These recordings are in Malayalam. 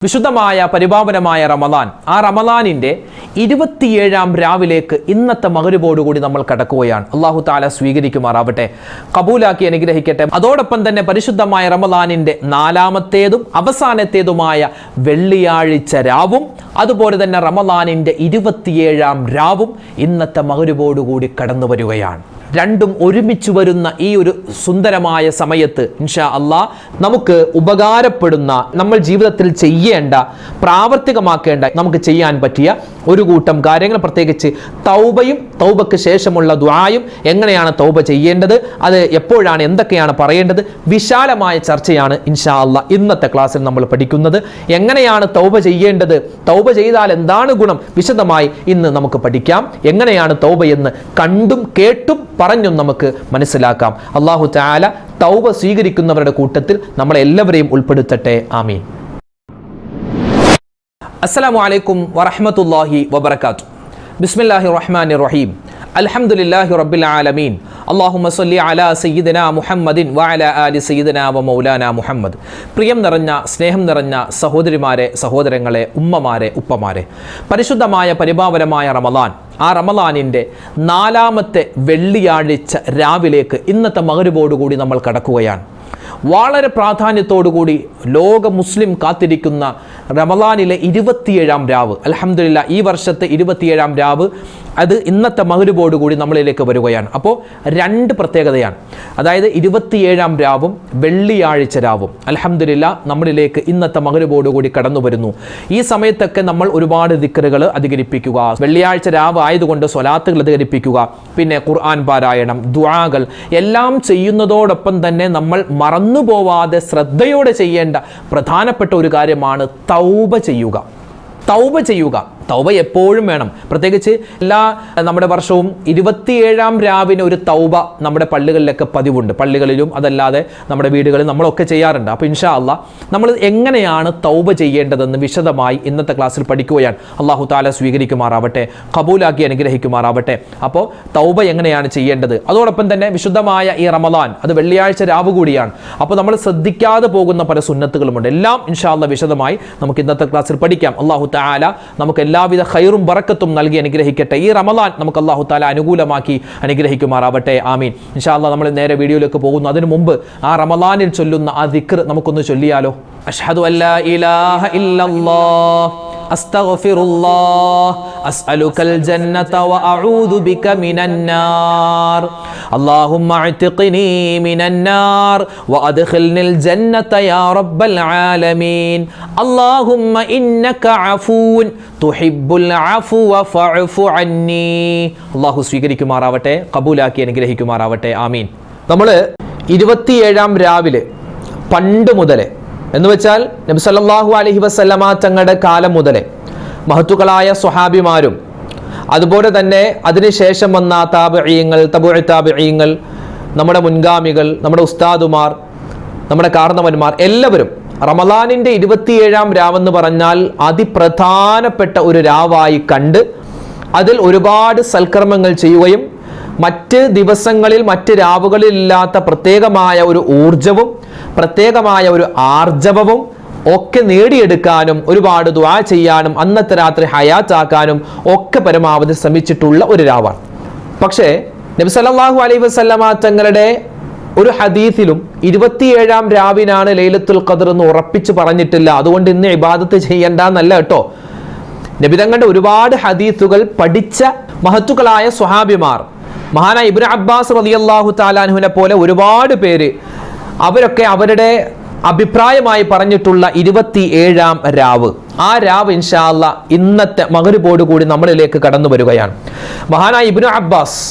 വിശുദ്ധമായ പരിപാവനമായ റമദാൻ, ആ റമദാനിന്റെ 27-ാം രാവിലേക്ക് ഇന്നത്തെ മഗ്‌രിബോടുകൂടി നമ്മൾ കടക്കുകയാണ്. അല്ലാഹു തആല സ്വീകരിക്കുമാറാവട്ടെ, കബൂലാക്കി അനുഗ്രഹിക്കട്ടെ. അതോടൊപ്പം തന്നെ പരിശുദ്ധമായ റമദാനിന്റെ 4-ാമത്തേതും അവസാനത്തേതുമായ വെള്ളിയാഴ്ച രാവും, അതുപോലെ തന്നെ റമദാനിന്റെ 27-ാം രാവും ഇന്നത്തെ മഗ്‌രിബോടുകൂടി കടന്നു വരികയാണ്. രണ്ടും ഒരുമിച്ച് വരുന്ന ഈ ഒരു സുന്ദരമായ സമയത്ത് ഇൻഷാ അല്ലാഹ് നമുക്ക് ഉപകാരപ്പെടുന്ന, നമ്മൾ ജീവിതത്തിൽ ചെയ്യേണ്ട, പ്രാവർത്തികമാക്കേണ്ട, നമുക്ക് ചെയ്യാൻ പറ്റിയ ഒരു കൂട്ടം കാര്യങ്ങൾ, പ്രത്യേകിച്ച് തൗബയും തൗബക്ക് ശേഷമുള്ള ദുആയും, എങ്ങനെയാണ് തൗബ ചെയ്യേണ്ടത്, അത് എപ്പോഴാണ്, എന്തൊക്കെയാണ് പറയേണ്ടത്, വിശാലമായ ചർച്ചയാണ് ഇൻഷാ അല്ലാഹ് ഇന്നത്തെ ക്ലാസ്സിൽ നമ്മൾ പഠിക്കുന്നത്. എങ്ങനെയാണ് തൗബ ചെയ്യേണ്ടത്, തൗബ ചെയ്താൽ എന്താണ് ഗുണം, വിശദമായി ഇന്ന് നമുക്ക് പഠിക്കാം. എങ്ങനെയാണ് തൗബ എന്ന് കണ്ടും കേട്ടും പറഞ്ഞും നമുക്ക് മനസ്സിലാക്കാം. അല്ലാഹു തആല തൗബ സ്വീകരിക്കുന്നവരുടെ കൂട്ടത്തിൽ നമ്മളെല്ലാവരെയും ഉൾപ്പെടുത്തട്ടെ. ആമീൻ. അസ്സലാമു അലൈക്കും വറഹ്മത്തുള്ളാഹി വബറകാതുഹു. ബിസ്മില്ലാഹിർ റഹ്മാനിർ റഹീം. അൽഹംദുലില്ലാഹി റബ്ബിൽ ആലമീൻ. അല്ലാഹുമ്മ സ്വല്ലി അലാ സയ്യിദിനാ മുഹമ്മദിൻ വഅലാ ആലി സയ്യിദിനാ വമൗലാനാ മുഹമ്മദ്. പ്രിയം നിറഞ്ഞ, സ്നേഹം നിറഞ്ഞ സഹോദരിമാരെ, സഹോദരങ്ങളെ, ഉമ്മമാരെ, ഉപ്പമാരെ, പരിശുദ്ധമായ പരിപാവനമായ റമദാൻ, ആ റമദാനിൻ്റെ 4-ാമത്തെ വെള്ളിയാഴ്ച രാവിലേക്ക് ഇന്നത്തെ മഗ്‌രിബോടുകൂടി നമ്മൾ കടക്കുകയാണ്. വളരെ പ്രാധാന്യത്തോടുകൂടി ലോക മുസ്ലിം കാത്തിരിക്കുന്ന റമദാനിലെ 27-ാം രാവ്, അൽഹംദുലില്ലാ ഈ വർഷത്തെ 27-ാം രാവ്, അത് ഇന്നത്തെ മഗ്‌രിബോടുകൂടി നമ്മളിലേക്ക് വരികയാണ്. അപ്പോൾ രണ്ട് പ്രത്യേകതയാണ്. അതായത് 27-ാം രാവും വെള്ളിയാഴ്ച രാവും അൽഹംദുലില്ലാ നമ്മളിലേക്ക് ഇന്നത്തെ മഗ്‌രിബോടുകൂടി കടന്നു വരുന്നു. ഈ സമയത്തൊക്കെ നമ്മൾ ഒരുപാട് ദിക്റുകൾ അധികരിപ്പിക്കുക, വെള്ളിയാഴ്ച രാവ് ആയതുകൊണ്ട് സ്വലാത്തുകൾ അധികരിപ്പിക്കുക, പിന്നെ ഖുർആൻ പാരായണം, ദുആകൾ എല്ലാം ചെയ്യുന്നതോടൊപ്പം തന്നെ നമ്മൾ മറന്നുപോവാതെ ശ്രദ്ധയോടെ ചെയ്യേണ്ട പ്രധാനപ്പെട്ട ഒരു കാര്യമാണ് തൗബ ചെയ്യുക. തൗബ ചെയ്യുക, തൗബ എപ്പോഴും വേണം. പ്രത്യേകിച്ച് നമ്മുടെ വർഷവും 27-ാം രാവിന് ഒരു തൗബ നമ്മുടെ പള്ളികളിലൊക്കെ പതിവുണ്ട്. പള്ളികളിലും അതല്ലാതെ നമ്മുടെ വീടുകളിൽ നമ്മളൊക്കെ ചെയ്യാറുണ്ട്. അപ്പോൾ ഇൻഷാ അല്ലാഹ് നമ്മൾ എങ്ങനെയാണ് തൗബ ചെയ്യേണ്ടതെന്ന് വിശദമായി ഇന്നത്തെ ക്ലാസ്സിൽ പഠിക്കുകയാണ്. അല്ലാഹു തആല സ്വീകരിക്കുമാറാവട്ടെ, കബൂലാക്കി അനുഗ്രഹിക്കുമാറാവട്ടെ. അപ്പോൾ തൗബ എങ്ങനെയാണ് ചെയ്യേണ്ടത്, അതോടൊപ്പം തന്നെ വിശുദ്ധമായ ഈ റമദാൻ, അത് വെള്ളിയാഴ്ച രാവ് കൂടിയാണ്. അപ്പോൾ നമ്മൾ ശ്രദ്ധിക്കാതെ പോകുന്ന പല സുന്നത്തുകളുമുണ്ട്. എല്ലാം ഇൻഷാ അല്ലാഹ് വിശദമായി നമുക്ക് ഇന്നത്തെ ക്ലാസ്സിൽ പഠിക്കാം. അല്ലാഹു തആല നമുക്ക് എല്ലാവിധ ഖൈറും ബറക്കത്തും നൽകി അനുഗ്രഹിക്കട്ടെ. ഈ റമദാൻ നമുക്ക് അല്ലാഹു തആല അനുകൂലമാക്കി അനുഗ്രഹിക്കുമാറാവട്ടെ. ആമീൻ. ഇൻഷാ അല്ലാഹ് നമ്മൾ നേരെ വീഡിയോയിലേക്ക് പോകുന്നു. അതിനു മുമ്പ് ആ റമദാനിൽ ചൊല്ലുന്ന ആ ദിക്ർ നമുക്കൊന്ന് ചൊല്ലിയാലോ? അഷ്ഹദു അല്ലാ ഇലാഹ ഇല്ലല്ലാഹ് അസ്തഗ്ഫിറുല്ലാഹ് അസ്അലുകൽ ജന്നത വഅഊദു ബിക മിനന്നാർ അല്ലാഹുമ്മ അഅ്തിഖ്നി മിനന്നാർ വഅദ്ഖിൽനിൽ ജന്നത യാ റബ്ബൽ ആലമീൻ അല്ലാഹുമ്മ ഇന്നക അഫൂൻ തുഹിബ്ബുൽ അഫ്വ ഫഅഫു അന്നി. അല്ലാഹു സ്വീകരിക്കുമാറാവട്ടെ, കബൂലാക്കി അനുഗ്രഹിക്കുമാറാവട്ടെ. ആമീൻ. നമ്മൾ 27-ാം രാവിലെ പണ്ട് മുതലേ, എന്ന് വെച്ചാൽ നബി സല്ലല്ലാഹു അലൈഹി വസല്ലമ തങ്ങളുടെ കാലം മുതലേ മഹത്തുക്കളായ സ്വഹാബിമാരും അതുപോലെ തന്നെ അതിനുശേഷം വന്ന താബിഈങ്ങൾ, തബഉ താബിഈങ്ങൾ, നമ്മുടെ മുൻഗാമികൾ, നമ്മുടെ ഉസ്താദുമാർ, നമ്മുടെ കാരണവന്മാർ എല്ലാവരും റമദാനിൻ്റെ 27-ാം രാവെന്ന് പറഞ്ഞാൽ അതിപ്രധാനപ്പെട്ട ഒരു രാവായി കണ്ട് അതിൽ ഒരുപാട് സൽക്കർമ്മങ്ങൾ ചെയ്യുകയും മറ്റ് ദിവസങ്ങളിൽ, മറ്റ് രാവുകളിൽ ഇല്ലാത്ത പ്രത്യേകമായ ഒരു ഊർജവും പ്രത്യേകമായ ഒരു ആർജവവും ഒക്കെ നേടിയെടുക്കാനും ഒരുപാട് ദുആ ചെയ്യാനും അന്നത്തെ രാത്രി ഹയാത്താക്കാനും ഒക്കെ പരമാവധി ശ്രമിച്ചിട്ടുള്ള ഒരു രാവാണ്. പക്ഷേ നബി സല്ലല്ലാഹു അലൈഹി വസല്ലമ തങ്ങളുടെ ഒരു ഹദീസിലും 27-ാം രാവിനാണ് ലൈലത്തുൽ ഖദ്ർ എന്ന് ഉറപ്പിച്ച് പറഞ്ഞിട്ടില്ല. അതുകൊണ്ട് ഇന്ന് ഇബാദത്ത് ചെയ്യണ്ട എന്നല്ല കേട്ടോ. നബി തങ്ങളുടെ ഒരുപാട് ഹദീസുകൾ പഠിച്ച മഹത്തുക്കളായ സ്വഹാബിമാർ, മഹാനായ ഇബ്നു അബ്ബാസ് റളിയല്ലാഹു തആല അൻഹുവിനെ പോലെ ഒരുപാട് പേര്, അവരൊക്കെ അവരുടെ അഭിപ്രായമായി പറഞ്ഞിട്ടുള്ള 27-ാം രാവ്, ആ രാവ് ഇൻഷാ അല്ലാഹ് ഇന്നത്തെ മഗ്‌രിബോടുകൂടി നമ്മളിലേക്ക് കടന്നു വരികയാണ്. മഹാനായ ഇബ്നു അബ്ബാസ്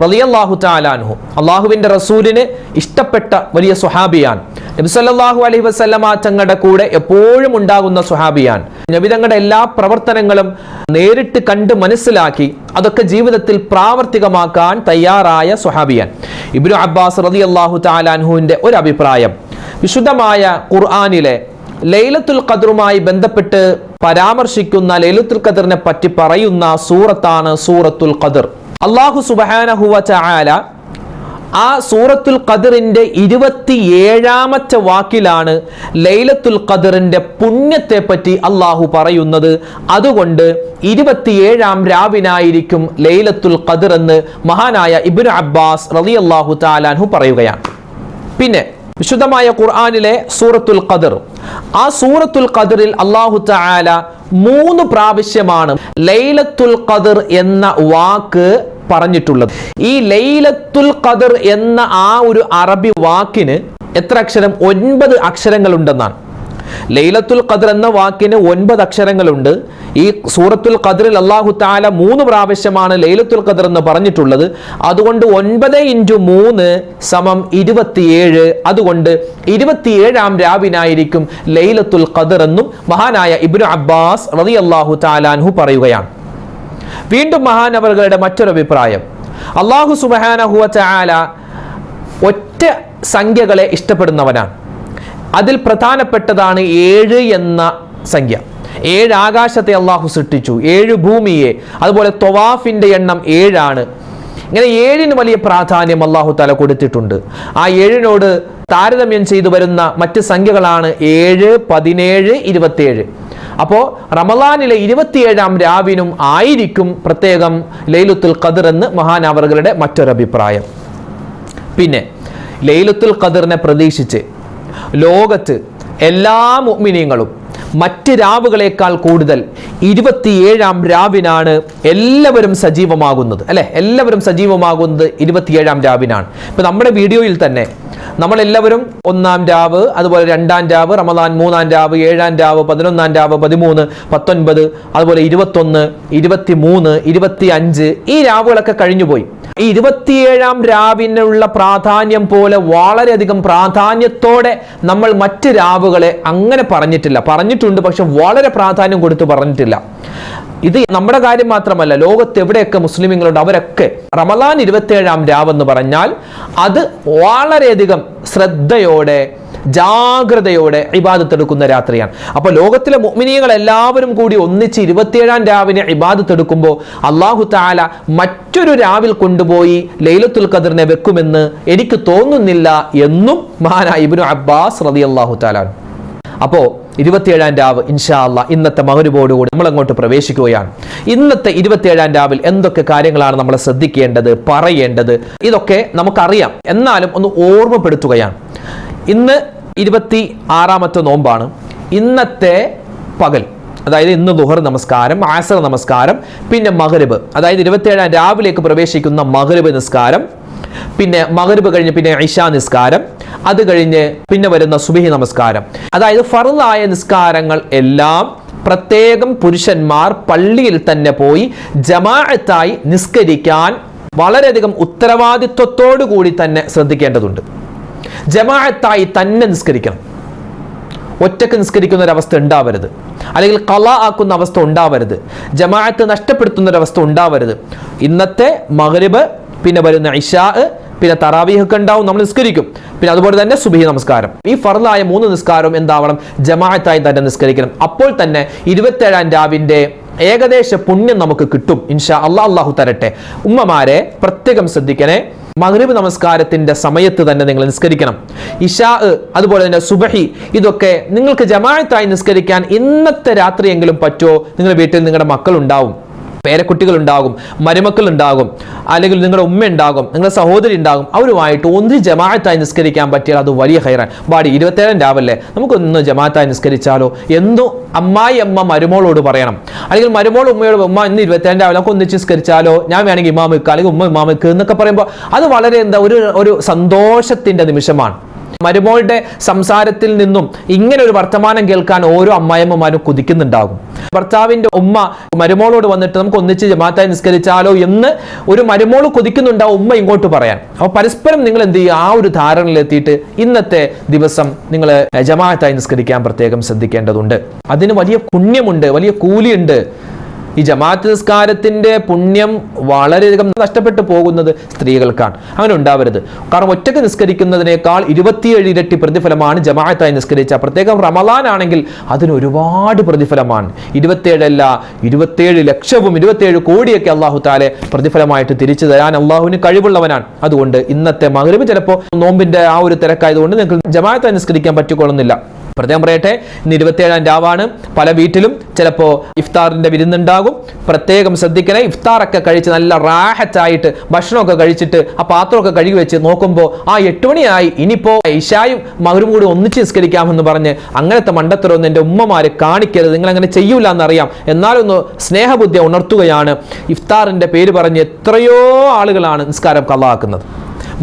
റളിയല്ലാഹു തആല അൻഹു അല്ലാഹുവിൻ്റെ റസൂലിന് ഇഷ്ടപ്പെട്ട വലിയ സ്വഹാബിയാണ്. നബി സല്ലല്ലാഹു അലൈഹി വസല്ലമ തങ്ങളുടെ കൂടെ എപ്പോഴും ഉണ്ടാകുന്ന സ്വഹാബിയാണ്. നബി തങ്ങളുടെ എല്ലാ പ്രവർത്തനങ്ങളും നേരിട്ട് കണ്ട് മനസ്സിലാക്കി അതൊക്കെ ജീവിതത്തിൽ പ്രാവർത്തികമാക്കാൻ തയ്യാറായ സ്വഹാബിയാണ്. ഇബ്നു അബ്ബാസ് റളിയല്ലാഹു തആല അൻഹുവിൻ്റെ ഒരു അഭിപ്രായം, വിശുദ്ധമായ ഖുർആനിലെ ലൈലത്തുൽ ഖദ്റുമായി ബന്ധപ്പെട്ട് പരാമർശിക്കുന്ന, ലൈലത്തുൽ ഖദ്റിനെ പറ്റി പറയുന്ന സൂറത്താണ് സൂറത്തുൽ ഖദ്ർ. അല്ലാഹു സുബ്ഹാനഹു വ തആല ആ സൂറത്തുൽ ഖദറിന്റെ 27ാമത്തെ വാക്കിലാണ് ലൈലത്തുൽ ഖദറിന്റെ പുണ്യത്തെ പറ്റി അള്ളാഹു പറയുന്നത്. അതുകൊണ്ട് 27ാം രാവിനായിരിക്കും ലൈലത്തുൽ ഖദർ എന്ന് മഹാനായ ഇബ്നു അബ്ബാസ് റളിയല്ലാഹു തആല അൻഹു പറയുകയാണ്. പിന്നെ വിശുദ്ധമായ ഖുർആനിലെ സൂറത്തുൽ ഖദർ, ആ സൂറത്തുൽ ഖദറിൽ അല്ലാഹു തആല 3 പ്രാവശ്യമാണ് ലൈലത്തുൽ ഖദർ എന്ന വാക്ക് പറഞ്ഞിട്ടുള്ളത്. ഈ ലൈലത്തുൽ ഖദർ എന്ന ആ ഒരു അറബി വാക്കിന് എത്ര അക്ഷരം? 9 അക്ഷരങ്ങളുണ്ടെന്നാണ്. ലൈലത്തുൽ ഖദർ എന്ന വാക്കിന് 9 അക്ഷരങ്ങളുണ്ട്. ഈ സൂറത്തുൽ ഖദറിൽ അല്ലാഹു തആല 3 പ്രാവശ്യമാണ് ലൈലത്തുൽ ഖദർ എന്ന് പറഞ്ഞിട്ടുള്ളത്. അതുകൊണ്ട് 9 × 3 = 27. അതുകൊണ്ട് 27ാം രാവിനായിരിക്കും ലൈലത്തുൽ ഖദർ എന്നും മഹാനായ ഇബ്നു അബ്ബാസ് റളിയല്ലാഹു തആല അൻഹു പറയുകയാണ്. വീണ്ടും മഹാനവറുകളുടെ മറ്റൊരു അഭിപ്രായം, അല്ലാഹു സുബ്ഹാനഹു വ തആല ഒറ്റ സംഖ്യകളെ ഇഷ്ടപ്പെടുന്നവനാണ്. അതിൽ പ്രധാനപ്പെട്ടതാണ് 7 എന്ന സംഖ്യ. 7 ആകാശത്തെ അള്ളാഹു സൃഷ്ടിച്ചു, 7 ഭൂമിയെ, അതുപോലെ ത്വവാഫിന്റെ എണ്ണം 7 ആണ്. ഇങ്ങനെ 7-ന് വലിയ പ്രാധാന്യം അള്ളാഹു തആല കൊടുത്തിട്ടുണ്ട്. ആ 7-നോട് താരതമ്യം ചെയ്തു വരുന്ന മറ്റ് സംഖ്യകളാണ് 7, 17, 27. അപ്പോൾ റമളാനിലെ 27ാം രാവിനും ആയിരിക്കും പ്രത്യേകം ലൈലത്തുൽ ഖദർ എന്ന് മഹാനവറുകളുടെ മറ്റൊരു അഭിപ്രായം. പിന്നെ ലൈലത്തുൽ ഖദറിനെ പ്രതീക്ഷിച്ച് ലോകത്ത് എല്ലാ മുഅ്മിനീങ്ങളും മറ്റ് രാവുകളേക്കാൾ കൂടുതൽ 27ാം രാവിനാണ് എല്ലാവരും സജീവമാകുന്നത്, അല്ലെ? എല്ലാവരും സജീവമാകുന്നത് 27ാം രാവിനാണ്. ഇപ്പൊ നമ്മുടെ വീഡിയോയിൽ തന്നെ നമ്മളെല്ലാവരും 1-ാം രാവ്, അതുപോലെ 2-ാം രാവ്, റമളാൻ 3-ാം രാവ്, 7-ാം രാവ്, 11-ാം രാവ്, 13, 19, അതുപോലെ 21, 23, 25 ഈ രാവുകളൊക്കെ കഴിഞ്ഞുപോയി. ഈ 27ാം രാവിനുള്ള പ്രാധാന്യം പോലെ വളരെയധികം പ്രാധാന്യത്തോടെ നമ്മൾ മറ്റ് രാവുകളെ അങ്ങനെ പറഞ്ഞിട്ടില്ല. പറഞ്ഞിട്ടുണ്ട്, പക്ഷെ വളരെ പ്രാധാന്യം കൊടുത്ത് പറഞ്ഞിട്ടില്ല. ഇത് നമ്മുടെ കാര്യം മാത്രമല്ല, ലോകത്ത് എവിടെയൊക്കെ മുസ്ലിമീങ്ങളുണ്ട് അവരൊക്കെ റമളാൻ 27ാം രാവെന്ന് പറഞ്ഞാൽ അത് വളരെയധികം ശ്രദ്ധയോടെ ജാഗ്രതയോടെ ഇബാദത്ത് എടുക്കുന്ന രാത്രിയാണ്. അപ്പോൾ ലോകത്തിലെ മുഅ്മിനീങ്ങൾ എല്ലാവരും കൂടി ഒന്നിച്ച് 27ാം രാവിനെ ഇബാദത്ത് എടുക്കുമ്പോൾ അല്ലാഹു തആല മറ്റൊരു രാവിൽ കൊണ്ടുപോയി ലൈലത്തുൽ ഖദറിനെ വെക്കുമെന്ന് എനിക്ക് തോന്നുന്നില്ല എന്നും മഹാനായ ഇബ്നു അബ്ബാസ് റളിയല്ലാഹു തആല. അപ്പോൾ 27ാം രാവ് ഇൻഷാ അല്ലാഹ് ഇന്നത്തെ മഗ്‌രിബോടുകൂടി നമ്മൾ അങ്ങോട്ട് പ്രവേശിക്കുകയാണ്. ഇന്നത്തെ 27ാം രാവിൽ എന്തൊക്കെ കാര്യങ്ങളാണ് നമ്മൾ ശ്രദ്ധിക്കേണ്ടത്, പറയേണ്ടത്, ഇതൊക്കെ നമുക്കറിയാം. എന്നാലും ഒന്ന് ഓർമ്മപ്പെടുത്തുകയാണ്. ഇന്ന് 26ാമത്തെ നോമ്പാണ്. ഇന്നത്തെ പകൽ, അതായത് ഇന്ന് ദുഹർ നമസ്കാരം, അസർ നമസ്കാരം, പിന്നെ മഗ്‌രിബ്, അതായത് 27ാം രാവിലേക്ക് പ്രവേശിക്കുന്ന മഗ്‌രിബ് നിസ്കാരം, പിന്നെ മഗ്‌രിബ് കഴിഞ്ഞ് പിന്നെ ഇശാ നിസ്കാരം, അത് കഴിഞ്ഞ് പിന്നെ വരുന്ന സുബ്ഹി നമസ്കാരം, അതായത് ഫർളായ നിസ്കാരങ്ങൾ എല്ലാം പ്രത്യേകം പുരുഷന്മാർ പള്ളിയിൽ തന്നെ പോയി ജമാഅത്തായി നിസ്കരിക്കാൻ വളരെയധികം ഉത്തരവാദിത്വത്തോടു കൂടി തന്നെ ശ്രദ്ധിക്കേണ്ടതുണ്ട്. ജമാഅത്തായി തന്നെ നിസ്കരിക്കണം. ഒറ്റക്ക് നിസ്കരിക്കുന്ന ഒരവസ്ഥ ഉണ്ടാവരുത്, അല്ലെങ്കിൽ ഖളാ ആക്കുന്ന അവസ്ഥ ഉണ്ടാവരുത്, ജമാഅത്ത് നഷ്ടപ്പെടുത്തുന്ന ഒരവസ്ഥ ഉണ്ടാവരുത്. ഇന്നത്തെ മഗ്‌രിബ്, പിന്നെ വരുന്ന ഇശാ, പിന്നെ തറാവീഹ് ഒക്കെ ഉണ്ടാവും, നമ്മൾ നിസ്കരിക്കും. പിന്നെ അതുപോലെ തന്നെ സുബ്ഹി നമസ്കാരം, ഈ ഫർളായ 3 നിസ്കാരവും എന്താവണം? ജമാഅത്തായി തന്നെ നിസ്കരിക്കണം. അപ്പോൾ തന്നെ 27ാം രാവിന്റെ ഏകദേശ പുണ്യം നമുക്ക് കിട്ടും ഇൻഷാ അല്ലാഹ്. അല്ലാഹു തരട്ടെ. ഉമ്മമാരെ പ്രത്യേകം ശ്രദ്ധിക്കണേ. മഗ്‌രിബ് നമസ്കാരത്തിന്റെ സമയത്ത് തന്നെ നിങ്ങൾ നിസ്കരിക്കണം. ഇശാ, അതുപോലെ തന്നെ സുബ്ഹി, ഇതൊക്കെ നിങ്ങൾക്ക് ജമാഅത്തായി നിസ്കരിക്കാൻ ഇന്നത്തെ രാത്രിയെങ്കിലും പറ്റുമോ? നിങ്ങളുടെ വീട്ടിൽ നിങ്ങളുടെ മക്കളുണ്ടാവും, പേരക്കുട്ടികൾ ഉണ്ടാകും, മരുമക്കൾ ഉണ്ടാകും, അല്ലെങ്കിൽ നിങ്ങളുടെ ഉമ്മ ഉണ്ടാകും, നിങ്ങളുടെ സഹോദരി ഉണ്ടാകും. അവരുമായിട്ട് ഒന്ന് ജമാഅത്തായി നിസ്കരിക്കാൻ പറ്റിയാൽ അത് വലിയ ഖൈറാൻ. ബാടി 27ാം രാവല്ലേ, നമുക്കൊന്ന് ജമാഅത്തായി നിസ്കരിച്ചാലോ എന്തോ അമ്മായി അമ്മ മരുമോളോട് പറയണം, അല്ലെങ്കിൽ മരുമോൾ ഉമ്മയോട്, ഉമ്മ ഇന്ന് 27ാം രാവിലെ നമുക്ക് ഒന്നിച്ച് നിസ്കരിച്ചാലോ, ഞാൻ വേണമെങ്കിൽ ഇമാം വെക്കുക, അല്ലെങ്കിൽ ഉമ്മ ഇമാം വെക്കുക എന്നൊക്കെ പറയുമ്പോൾ അത് വളരെ ഒരു സന്തോഷത്തിന്റെ നിമിഷമാണ്. മരുമോളുടെ സംസാരത്തിൽ നിന്നും ഇങ്ങനെ ഒരു വർത്തമാനം കേൾക്കാൻ ഓരോ അമ്മായിയമ്മമാരും കുതിക്കുന്നുണ്ടാകും. ഭർത്താവിന്റെ ഉമ്മ മരുമോളോട് വന്നിട്ട് നമുക്ക് ഒന്നിച്ച് ജമാഅത്തായി നിസ്കരിച്ചാലോ എന്ന് ഒരു മരുമോള് കൊതിക്കുന്നുണ്ടാവും ഉമ്മ ഇങ്ങോട്ട് പറയാൻ. അപ്പോൾ പരസ്പരം നിങ്ങൾ എന്ത് ചെയ്യുക, ആ ഒരു ധാരണയിലെത്തിയിട്ട് ഇന്നത്തെ ദിവസം നിങ്ങൾ ജമാഅത്തായി നിസ്കരിക്കാൻ പ്രത്യേകം ശ്രദ്ധിക്കേണ്ടതുണ്ട്. അതിന് വലിയ പുണ്യമുണ്ട്, വലിയ കൂലിയുണ്ട്. ഈ ജമാഅത്ത് നിസ്കാരത്തിന്റെ പുണ്യം വളരെയധികം നഷ്ടപ്പെട്ടു പോകുന്നത് സ്ത്രീകൾക്കാണ്. അങ്ങനെ ഉണ്ടാവരുത്. കാരണം ഒറ്റയ്ക്ക് നിസ്കരിക്കുന്നതിനേക്കാൾ 27 ഇരട്ടി പ്രതിഫലമാണ് ജമാഅത്തായി നിസ്കരിച്ച. പ്രത്യേകം റമളാൻ ആണെങ്കിൽ അതിന് ഒരുപാട് പ്രതിഫലമാണ്. 27 അല്ല, 27 ലക്ഷവും 27 കോടിയൊക്കെ അല്ലാഹു തആല പ്രതിഫലമായിട്ട് തിരിച്ചു തരാൻ അല്ലാഹുവിന് കഴിവുള്ളവനാണ്. അതുകൊണ്ട് ഇന്നത്തെ മഗ്‌രിബ് ചിലപ്പോൾ നോമ്പിന്റെ ആ ഒരു തിരക്കായതുകൊണ്ട് നിങ്ങൾക്ക് ജമാഅത്തായി നിസ്കരിക്കാൻ പറ്റിക്കൊള്ളുന്നില്ല. പ്രത്യേകം പറയട്ടെ, ഇന്ന് 27-ാം രാവാണ്. പല വീട്ടിലും ചിലപ്പോൾ ഇഫ്താറിന്റെ വിരുന്നുണ്ടാകും. പ്രത്യേകം ശ്രദ്ധിക്കണേ. ഇഫ്താറൊക്കെ കഴിച്ച് നല്ല റാഹത്തായിട്ട് ഭക്ഷണമൊക്കെ കഴിച്ചിട്ട് ആ പാത്രമൊക്കെ കഴുകി വെച്ച് നോക്കുമ്പോൾ 8 മണിയായി, ഇനിയിപ്പോൾ ഇശായും മഗ്‌രിബും കൂടി ഒന്നിച്ച് നിസ്കരിക്കാമെന്ന് പറഞ്ഞ് അങ്ങനത്തെ മണ്ടത്തരമൊന്നും എൻ്റെ ഉമ്മമാര് കാണിക്കരുത്. നിങ്ങൾ അങ്ങനെ ചെയ്യൂല എന്നറിയാം. എന്നാലൊന്ന് സ്നേഹബുദ്ധി ഉണർത്തുകയാണ്. ഇഫ്താറിന്റെ പേര് പറഞ്ഞ് എത്രയോ ആളുകളാണ് നിസ്കാരം കളാക്കുന്നത്.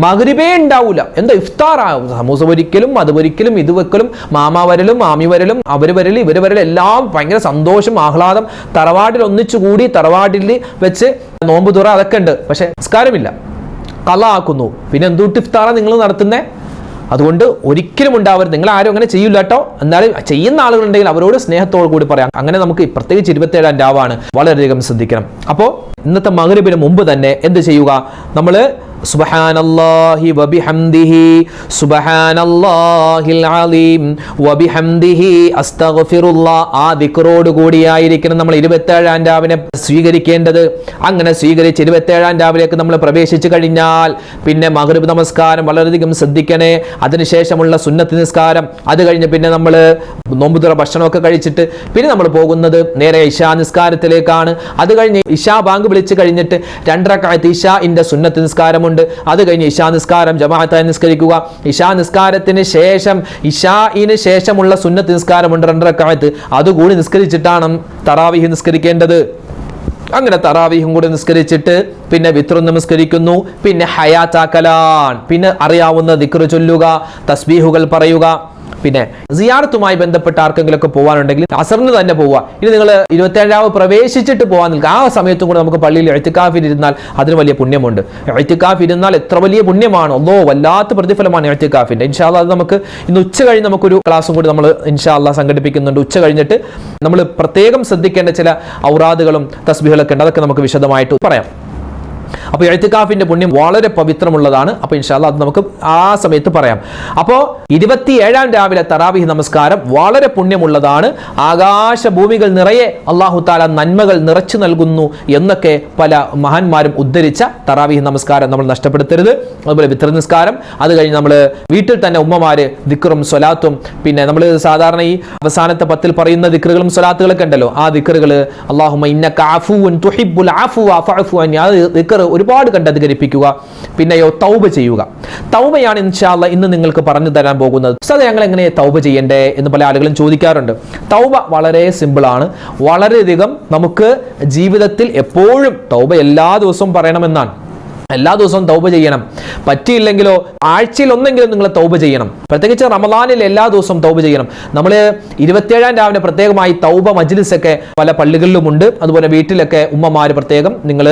മഗ്‌രിബേ ഉണ്ടാവൂല, എന്താ ഇഫ്താറാവും. സമൂസ പൊരിക്കലും അത് പൊരിക്കലും ഇത് വെക്കലും മാമ വരലും മാമി വരലും അവർ വരലും ഇവർ വരലും എല്ലാം ഭയങ്കര സന്തോഷം ആഹ്ലാദം. തറവാട്ടിൽ ഒന്നിച്ചുകൂടി തറവാട്ടിൽ വെച്ച് നോമ്പ് തുറ അതൊക്കെ ഉണ്ട്. പക്ഷെ നിസ്കാരമില്ല, കളാക്കുന്നു. പിന്നെ എന്തുകൊണ്ട് ഇഫ്താറാ നിങ്ങൾ നടത്തുന്നേ? അതുകൊണ്ട് ഒരിക്കലും ഉണ്ടാവരുത്. നിങ്ങൾ ആരും അങ്ങനെ ചെയ്യില്ല കേട്ടോ. എന്നാലും ചെയ്യുന്ന ആളുകളുണ്ടെങ്കിൽ അവരോട് സ്നേഹത്തോടു കൂടി പറയാം. അങ്ങനെ നമുക്ക് പ്രത്യേകിച്ച് 27-ാം രാവാണ്, വളരെയധികം ശ്രദ്ധിക്കണം. അപ്പോൾ ഇന്നത്തെ മഗ്‌രിബിന് മുമ്പ് തന്നെ എന്ത് ചെയ്യുക? നമ്മൾ സുബ്ഹാനല്ലാഹി വബിഹംദിഹി സുബ്ഹാനല്ലാഹിൽ അലീം വബിഹംദിഹി അസ്തഗ്ഫിറുല്ലാഹ്, ആ ദിക്റോട് കൂടിയായിരിക്കണം നമ്മൾ 27-ാം രാവിനെ സ്വീകരിക്കേണ്ടത്. അങ്ങനെ സ്വീകരിച്ച് 27-ാം രാവിലേക്ക് നമ്മൾ പ്രവേശിച്ചു കഴിഞ്ഞാൽ പിന്നെ മഗ്‌രിബ് നമസ്കാരം വളരെയധികം ശ്രദ്ധിക്കണേ. അതിനുശേഷമുള്ള സുന്നത്ത് നിസ്കാരം, അത് കഴിഞ്ഞ് പിന്നെ നമ്മൾ നോമ്പുതുറ ഭക്ഷണമൊക്കെ കഴിച്ചിട്ട് പിന്നെ നമ്മൾ പോകുന്നത് നേരെ ഇശാ നിസ്കാരത്തിലേക്കാണ്. അത് കഴിഞ്ഞ് ഇശാ ബാങ്ക് വിളിച്ച് കഴിഞ്ഞിട്ട് 2 റക്അത്ത് ഇശാഇന്റെ സുന്നത്ത് നിസ്കാരമുണ്ട്. അത് കഴിഞ്ഞ് ഇശാ നിസ്കാരം ജമാഅത്തായി നിസ്കരിക്കുക. ഇശാ നിസ്കാരത്തിന് ശേഷം ഇശാഇന് ശേഷമുള്ള സുന്നത്ത് നിസ്കാരമുണ്ട് 2 റക്അത്ത്, അതുകൂടി നിസ്കരിച്ചിട്ടാണ് തറാവീഹ് നിസ്കരിക്കേണ്ടത്. അങ്ങനെ തറാവീഹും കൂടി നിസ്കരിച്ചിട്ട് പിന്നെ വിത്റും നമസ്കരിക്കുന്നു. പിന്നെ ഹയാത്താക്കലാൻ, പിന്നെ അറിയാവുന്ന ദിക്ർ ചൊല്ലുക, തസ്ബീഹുകൾ പറയുക. പിന്നെ സിയാറത്തുമായി ബന്ധപ്പെട്ട ആർക്കെങ്കിലും ഒക്കെ പോകാനുണ്ടെങ്കിൽ അസറിന് തന്നെ പോവുക. ഇനി നിങ്ങൾ 27-ാവ് പ്രവേശിച്ചിട്ട് പോകാൻ നിൽക്കുക. ആ സമയത്തും കൂടെ നമുക്ക് പള്ളിയിൽ ഇഅ്തികാഫിൽ ഇരുന്നാൽ അതിന് വലിയ പുണ്യമുണ്ട്. ഇഅ്തികാഫ് ഇരുന്നാൽ എത്ര വലിയ പുണ്യമാണ്. വല്ലാത്ത പ്രതിഫലമാണ് ഇഅ്തികാഫിന്റെ. ഇൻഷാ അല്ലാഹ് അത് നമുക്ക് ഇന്ന് ഉച്ച കഴിഞ്ഞ് നമുക്കൊരു ക്ലാസ്സും കൂടി നമ്മൾ ഇൻഷാ അല്ലാഹ് സംഘടിപ്പിക്കുന്നുണ്ട്. ഉച്ച കഴിഞ്ഞിട്ട് നമ്മൾ പ്രത്യേകം ശ്രദ്ധിക്കേണ്ട ചില ഔറാദുകളും തസ്ബീഹുകളൊക്കെ ഉണ്ട്. അതൊക്കെ നമുക്ക് വിശദമായിട്ട് പറയാം. അപ്പോൾ ഇഅ്തികാഫിന്റെ പുണ്യം വളരെ പവിത്രമുള്ളതാണ്. അപ്പോൾ ഇൻഷാ അല്ലാഹ് അത് നമുക്ക് ആ സമയത്ത് പറയാം. അപ്പോൾ 27-ാം രാവിലെ തറാവീഹ് നമസ്കാരം വളരെ പുണ്യമുള്ളതാണ്. ആകാശഭൂമികൾ നിറയെ അല്ലാഹു തആല നന്മകൾ നിറച്ചു നൽകുന്നു എന്നൊക്കെ പല മഹാന്മാരും ഉദ്ധരിച്ച തറാവീഹ് നമസ്കാരം നമ്മൾ നഷ്ടപ്പെടുത്തരുത്. അതുപോലെ വിത്ർ നിസ്കാരം, അത് കഴിഞ്ഞ് നമ്മൾ വീട്ടിൽ തന്നെ ഉമ്മമാര് ദിക്റും സ്വലാത്തും, പിന്നെ നമ്മൾ സാധാരണ ഈ അവസാനത്തെ 10-ൽ പറയുന്ന ദിക്റുകളും സ്വലാത്തുകളൊക്കെ ഉണ്ടല്ലോ, ആ ദിക്റുകൾ അല്ലാഹുമ്മ ഇന്നക അഫൂൻ തുഹിബ്ബുൽ അഫ്വ ഫഅഫു അന്നി, ആ ദിക്ർ ഒരുപാട് കണ്ട് അധികരിപ്പിക്കുക. പിന്നെയോ തൗബ ചെയ്യുക. തൗബയാണ് ഇൻഷാ അല്ലാഹ് ഇന്ന് നിങ്ങൾക്ക് പറഞ്ഞു തരാൻ പോകുന്നത്. സദാ ഞങ്ങൾ എങ്ങനെ തൗബ ചെയ്യണ്ടേ എന്ന് പല ആളുകളും ചോദിക്കാറുണ്ട്. തൗബ വളരെ സിമ്പിളാണ്. വളരെയധികം നമുക്ക് ജീവിതത്തിൽ എപ്പോഴും തൗബ എല്ലാ ദിവസവും പറയണമെന്നാണ്. എല്ലാ ദിവസവും തൗബ ചെയ്യണം. പറ്റിയില്ലെങ്കിലോ ആഴ്ചയിൽ ഒന്നെങ്കിലും നിങ്ങൾ തൗബ ചെയ്യണം. പ്രത്യേകിച്ച് റമളാനിൽ എല്ലാ ദിവസവും തൗബ ചെയ്യണം. നമ്മൾ 27-ാം രാവിലെ പ്രത്യേകമായി തൗബ മജ്ലിസൊക്കെ പല പള്ളികളിലുമുണ്ട്. അതുപോലെ വീട്ടിലൊക്കെ ഉമ്മമാർ പ്രത്യേകം നിങ്ങൾ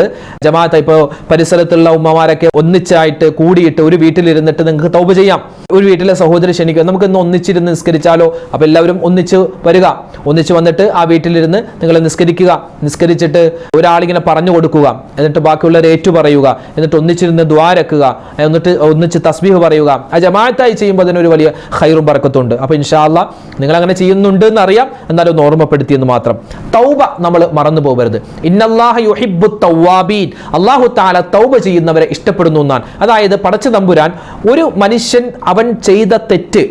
ജമാഅത്ത് ഇപ്പോൾ പരിസരത്തുള്ള ഉമ്മമാരൊക്കെ ഒന്നിച്ചായിട്ട് കൂടിയിട്ട് ഒരു വീട്ടിലിരുന്നിട്ട് നിങ്ങൾക്ക് തൗബ ചെയ്യാം. ഒരു വീട്ടിലെ സഹോദരി ക്ഷണിക്കുക, നമുക്ക് ഇന്ന് ഒന്നിച്ചിരുന്ന് നിസ്കരിച്ചാലോ. അപ്പോൾ എല്ലാവരും ഒന്നിച്ച് വരിക. ഒന്നിച്ച് വന്നിട്ട് ആ വീട്ടിലിരുന്ന് നിങ്ങൾ നിസ്കരിക്കുക. നിസ്കരിച്ചിട്ട് ഒരാളിങ്ങനെ പറഞ്ഞു കൊടുക്കുക, എന്നിട്ട് ബാക്കിയുള്ളവർ ഏറ്റു പറയുക, എന്നിട്ട് ഒന്നിച്ചിരുന്ന് ദ്വാരക്കുക, എന്നിട്ട് ഒന്നിച്ച് തസ്ബീഹ് പറയുക. ആ ജമാഅത്തായി ചെയ്യുമ്പോൾ അതിനൊരു വലിയ ഖൈറും ബറക്കത്തുണ്ട്. അപ്പോൾ ഇൻഷാ അല്ലാഹ് നിങ്ങൾ അങ്ങനെ ചെയ്യുന്നുണ്ട് എന്നറിയാം, എന്നാലും ഒന്ന് ഓർമ്മപ്പെടുത്തിയെന്ന് മാത്രം. തൗബ നമ്മൾ മറന്നു പോകരുത്. ഇന്നല്ലാഹ യുഹിബ്ബുത് തവ്വാബീൻ, അല്ലാഹു തആല തൗബ ചെയ്യുന്നവരെ ഇഷ്ടപ്പെടുന്നു എന്നാണ്. അതായത് പടച്ച തമ്പുരാൻ ഒരു മനുഷ്യൻ അവൻ ചെയ്ത തെറ്റ്,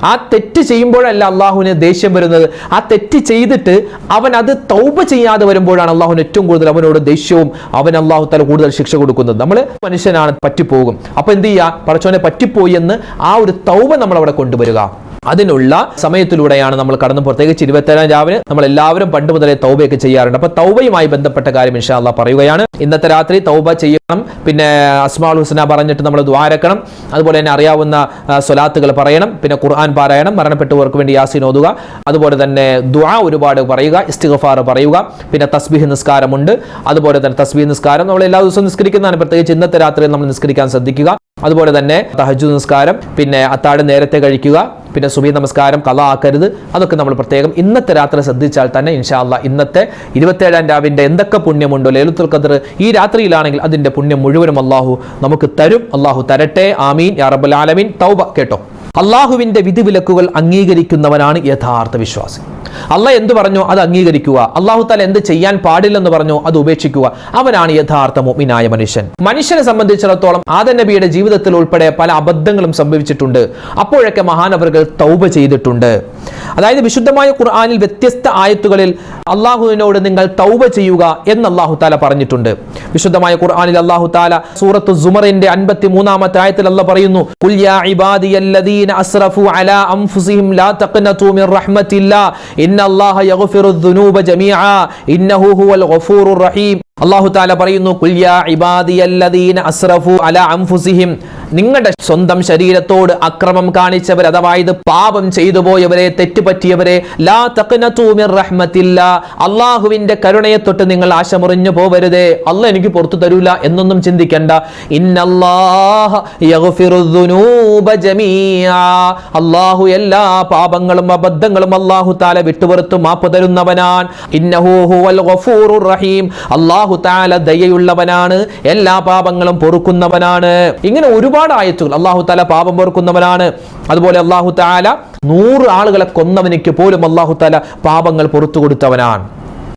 ആ തെറ്റ് ചെയ്യുമ്പോഴല്ല അള്ളാഹുവിന് ദേഷ്യം വരുന്നത്. ആ തെറ്റ് ചെയ്തിട്ട് അവൻ അത് തൗബ ചെയ്യാതെ വരുമ്പോഴാണ് അള്ളാഹുവിന് ഏറ്റവും കൂടുതൽ അവനോട് ദേഷ്യവും അവൻ അള്ളാഹു തആല കൂടുതൽ ശിക്ഷ കൊടുക്കുന്നത്. നമ്മൾ മനുഷ്യനാണ്, പറ്റിപ്പോകും. അപ്പൊ എന്ത് ചെയ്യുക? പടച്ചോനെ പറ്റിപ്പോയി എന്ന് ആ ഒരു തൗബ നമ്മൾ അവിടെ കൊണ്ടുവരിക. അതിനുള്ള സമയത്തിലൂടെയാണ് നമ്മൾ കടന്നു. പ്രത്യേകിച്ച് 27-ാം രാവിലെ നമ്മൾ എല്ലാവരും പണ്ട് മുതലേ തൗബയൊക്കെ ചെയ്യാറുണ്ട്. അപ്പൊ തൗബയുമായി ബന്ധപ്പെട്ട കാര്യം ഇൻഷാ അല്ലാഹ് പറയുകയാണ്. ഇന്നത്തെ രാത്രി തൗബ ചെയ്യണം. പിന്നെ അസ്മാഉൽ ഹുസ്ന പറഞ്ഞിട്ട് നമ്മൾ ദുആരക്കണം. അതുപോലെ തന്നെ അറിയാവുന്ന സ്വലാത്തുകൾ പറയണം. പിന്നെ ഖുർആൻ പാരായണം, മരണപ്പെട്ടവർക്ക് വേണ്ടി യാസീൻ ഓതുക. അതുപോലെ തന്നെ ദുആ ഒരുപാട് പറയുക, ഇസ്തിഗ്ഫാർ പറയുക. പിന്നെ തസ്ബീഹ് നിസ്കാരമുണ്ട്. അതുപോലെ തന്നെ തസ്ബീഹ് നിസ്കാരം നമ്മൾ എല്ലാ ദിവസവും നിസ്കരിക്കുന്നതാണ്. പ്രത്യേകിച്ച് ഇന്നത്തെ രാത്രി നമ്മൾ നിസ്കരിക്കാൻ ശ്രദ്ധിക്കുക. അതുപോലെ തന്നെ തഹജ്ജുദ് നിസ്കാരം, പിന്നെ അത്താഴം നേരത്തെ കഴിക്കുക, പിന്നെ സുബഹി നമസ്കാരം ഖളാ ആക്കരുത്. അതൊക്കെ നമ്മൾ പ്രത്യേകം ഇന്നത്തെ രാത്രി ശ്രദ്ധിച്ചാൽ തന്നെ ഇൻഷാ അല്ലാഹ് ഇന്നത്തെ 27-ാം രാവിന്റെ എന്തൊക്കെ പുണ്യമുണ്ടോ ലൈലത്തുൽ ഖദ്ർ ഈ രാത്രിയിലാണെങ്കിൽ അതിന്റെ പുണ്യം മുഴുവനും അല്ലാഹു നമുക്ക് തരും. അല്ലാഹു തരട്ടെ, ആമീൻ യാ റബ്ബൽ ആലമീൻ. തൗബ കേട്ടോ, അള്ളാഹുവിന്റെ വിധിവിലക്കുകൾ അംഗീകരിക്കുന്നവനാണ് യഥാർത്ഥ വിശ്വാസി. അള്ളാഹ് എന്ത് പറഞ്ഞോ അത് അംഗീകരിക്കുക, അല്ലാഹു തആല എന്ത് ചെയ്യാൻ പാടില്ലെന്ന് പറഞ്ഞോ അത് ഉപേക്ഷിക്കുക. അവനാണ് യഥാർത്ഥ മുഅ്മിനായ മനുഷ്യൻ. മനുഷ്യനെ സംബന്ധിച്ചിടത്തോളം ആദം നബിയുടെ ജീവിതത്തിൽ ഉൾപ്പെടെ പല അബദ്ധങ്ങളും സംഭവിച്ചിട്ടുണ്ട്. അപ്പോഴൊക്കെ മഹാനവറുകൾ തൗബ ചെയ്തിട്ടുണ്ട്. അതായത് വിശുദ്ധമായ ഖുർആനിൽ വ്യത്യസ്ത ആയത്തുകളിൽ അള്ളാഹുവിനോട് നിങ്ങൾ തൗബ ചെയ്യുക എന്ന് അല്ലാഹു തആല പറഞ്ഞിട്ടുണ്ട്. വിശുദ്ധമായ ഖുർആനിൽ അല്ലാഹു തആല സൂറത്തു സുമറിന്റെ 53-ാമത്തെ ആയത്തിൽ അല്ലാഹു പറയുന്നു, ഖുൽ യാ ഇബാദിയല്ലദീന അസ്റഫു അലാ അൻഫുസിഹിം ലാ തഖ്നതു മിർ റഹ്മത്തില്ലാ ഇന്നല്ലാഹ യഗ്ഫിറുദ്ദുനൂബ ജമീഅ ഇന്നഹു ഹുവൽ ഗഫൂറുർ റഹീം. അല്ലാഹു തആല പറയുന്നു, ഖുൽ യാ ഇബാദിയല്ലദീന അസ്റഫു അലാ അൻഫുസിഹിം, നിങ്ങളുടെ സ്വന്തം ശരീരത്തോട് അക്രമം കാണിച്ചവർ, അഥവാ ഇത് പാപം ചെയ്തു പോയവരെ, തെറ്റുപറ്റിയവരെ, ലാ തഖ്നതു മിർ റഹ്മത്തില്ലാ, അല്ലാഹുവിന്റെ കരുണയെ തൊട്ട് നിങ്ങൾ ആശമുറിഞ്ഞു പോവരുതേ, അല്ലാഹ് എനിക്ക് പുറത്തു തരൂല എന്നൊന്നും ചിന്തിക്കണ്ട. ഇന്നല്ലാഹ യഗ്ഫിറുദ്ദുനൂബ ജമീഅ, അല്ലാഹു എല്ലാ പാപങ്ങളും അബദ്ധങ്ങളും അല്ലാഹു തആല വിട്ടുപുറത്തു മാപ്പ് തരുന്നവനാണ്. ഇന്നഹു ഹുവൽ ഗഫൂറുർ റഹീം, അല്ലാഹു തആല ദയയുള്ളവനാണ്, എല്ലാ പാപങ്ങളും പൊറുക്കുന്നവനാണ്. ഇങ്ങനെ ഒരുപാട് ആയത്തുകൾ അല്ലാഹു തആല പാപം പൊറുക്കുന്നവനാണ്. അതുപോലെ അല്ലാഹു തആല 100 ആളുകളെ കൊന്നവനിക്ക് പോലും അല്ലാഹു തആല പാപങ്ങൾ പുറത്തു കൊടുത്തവനാണ്.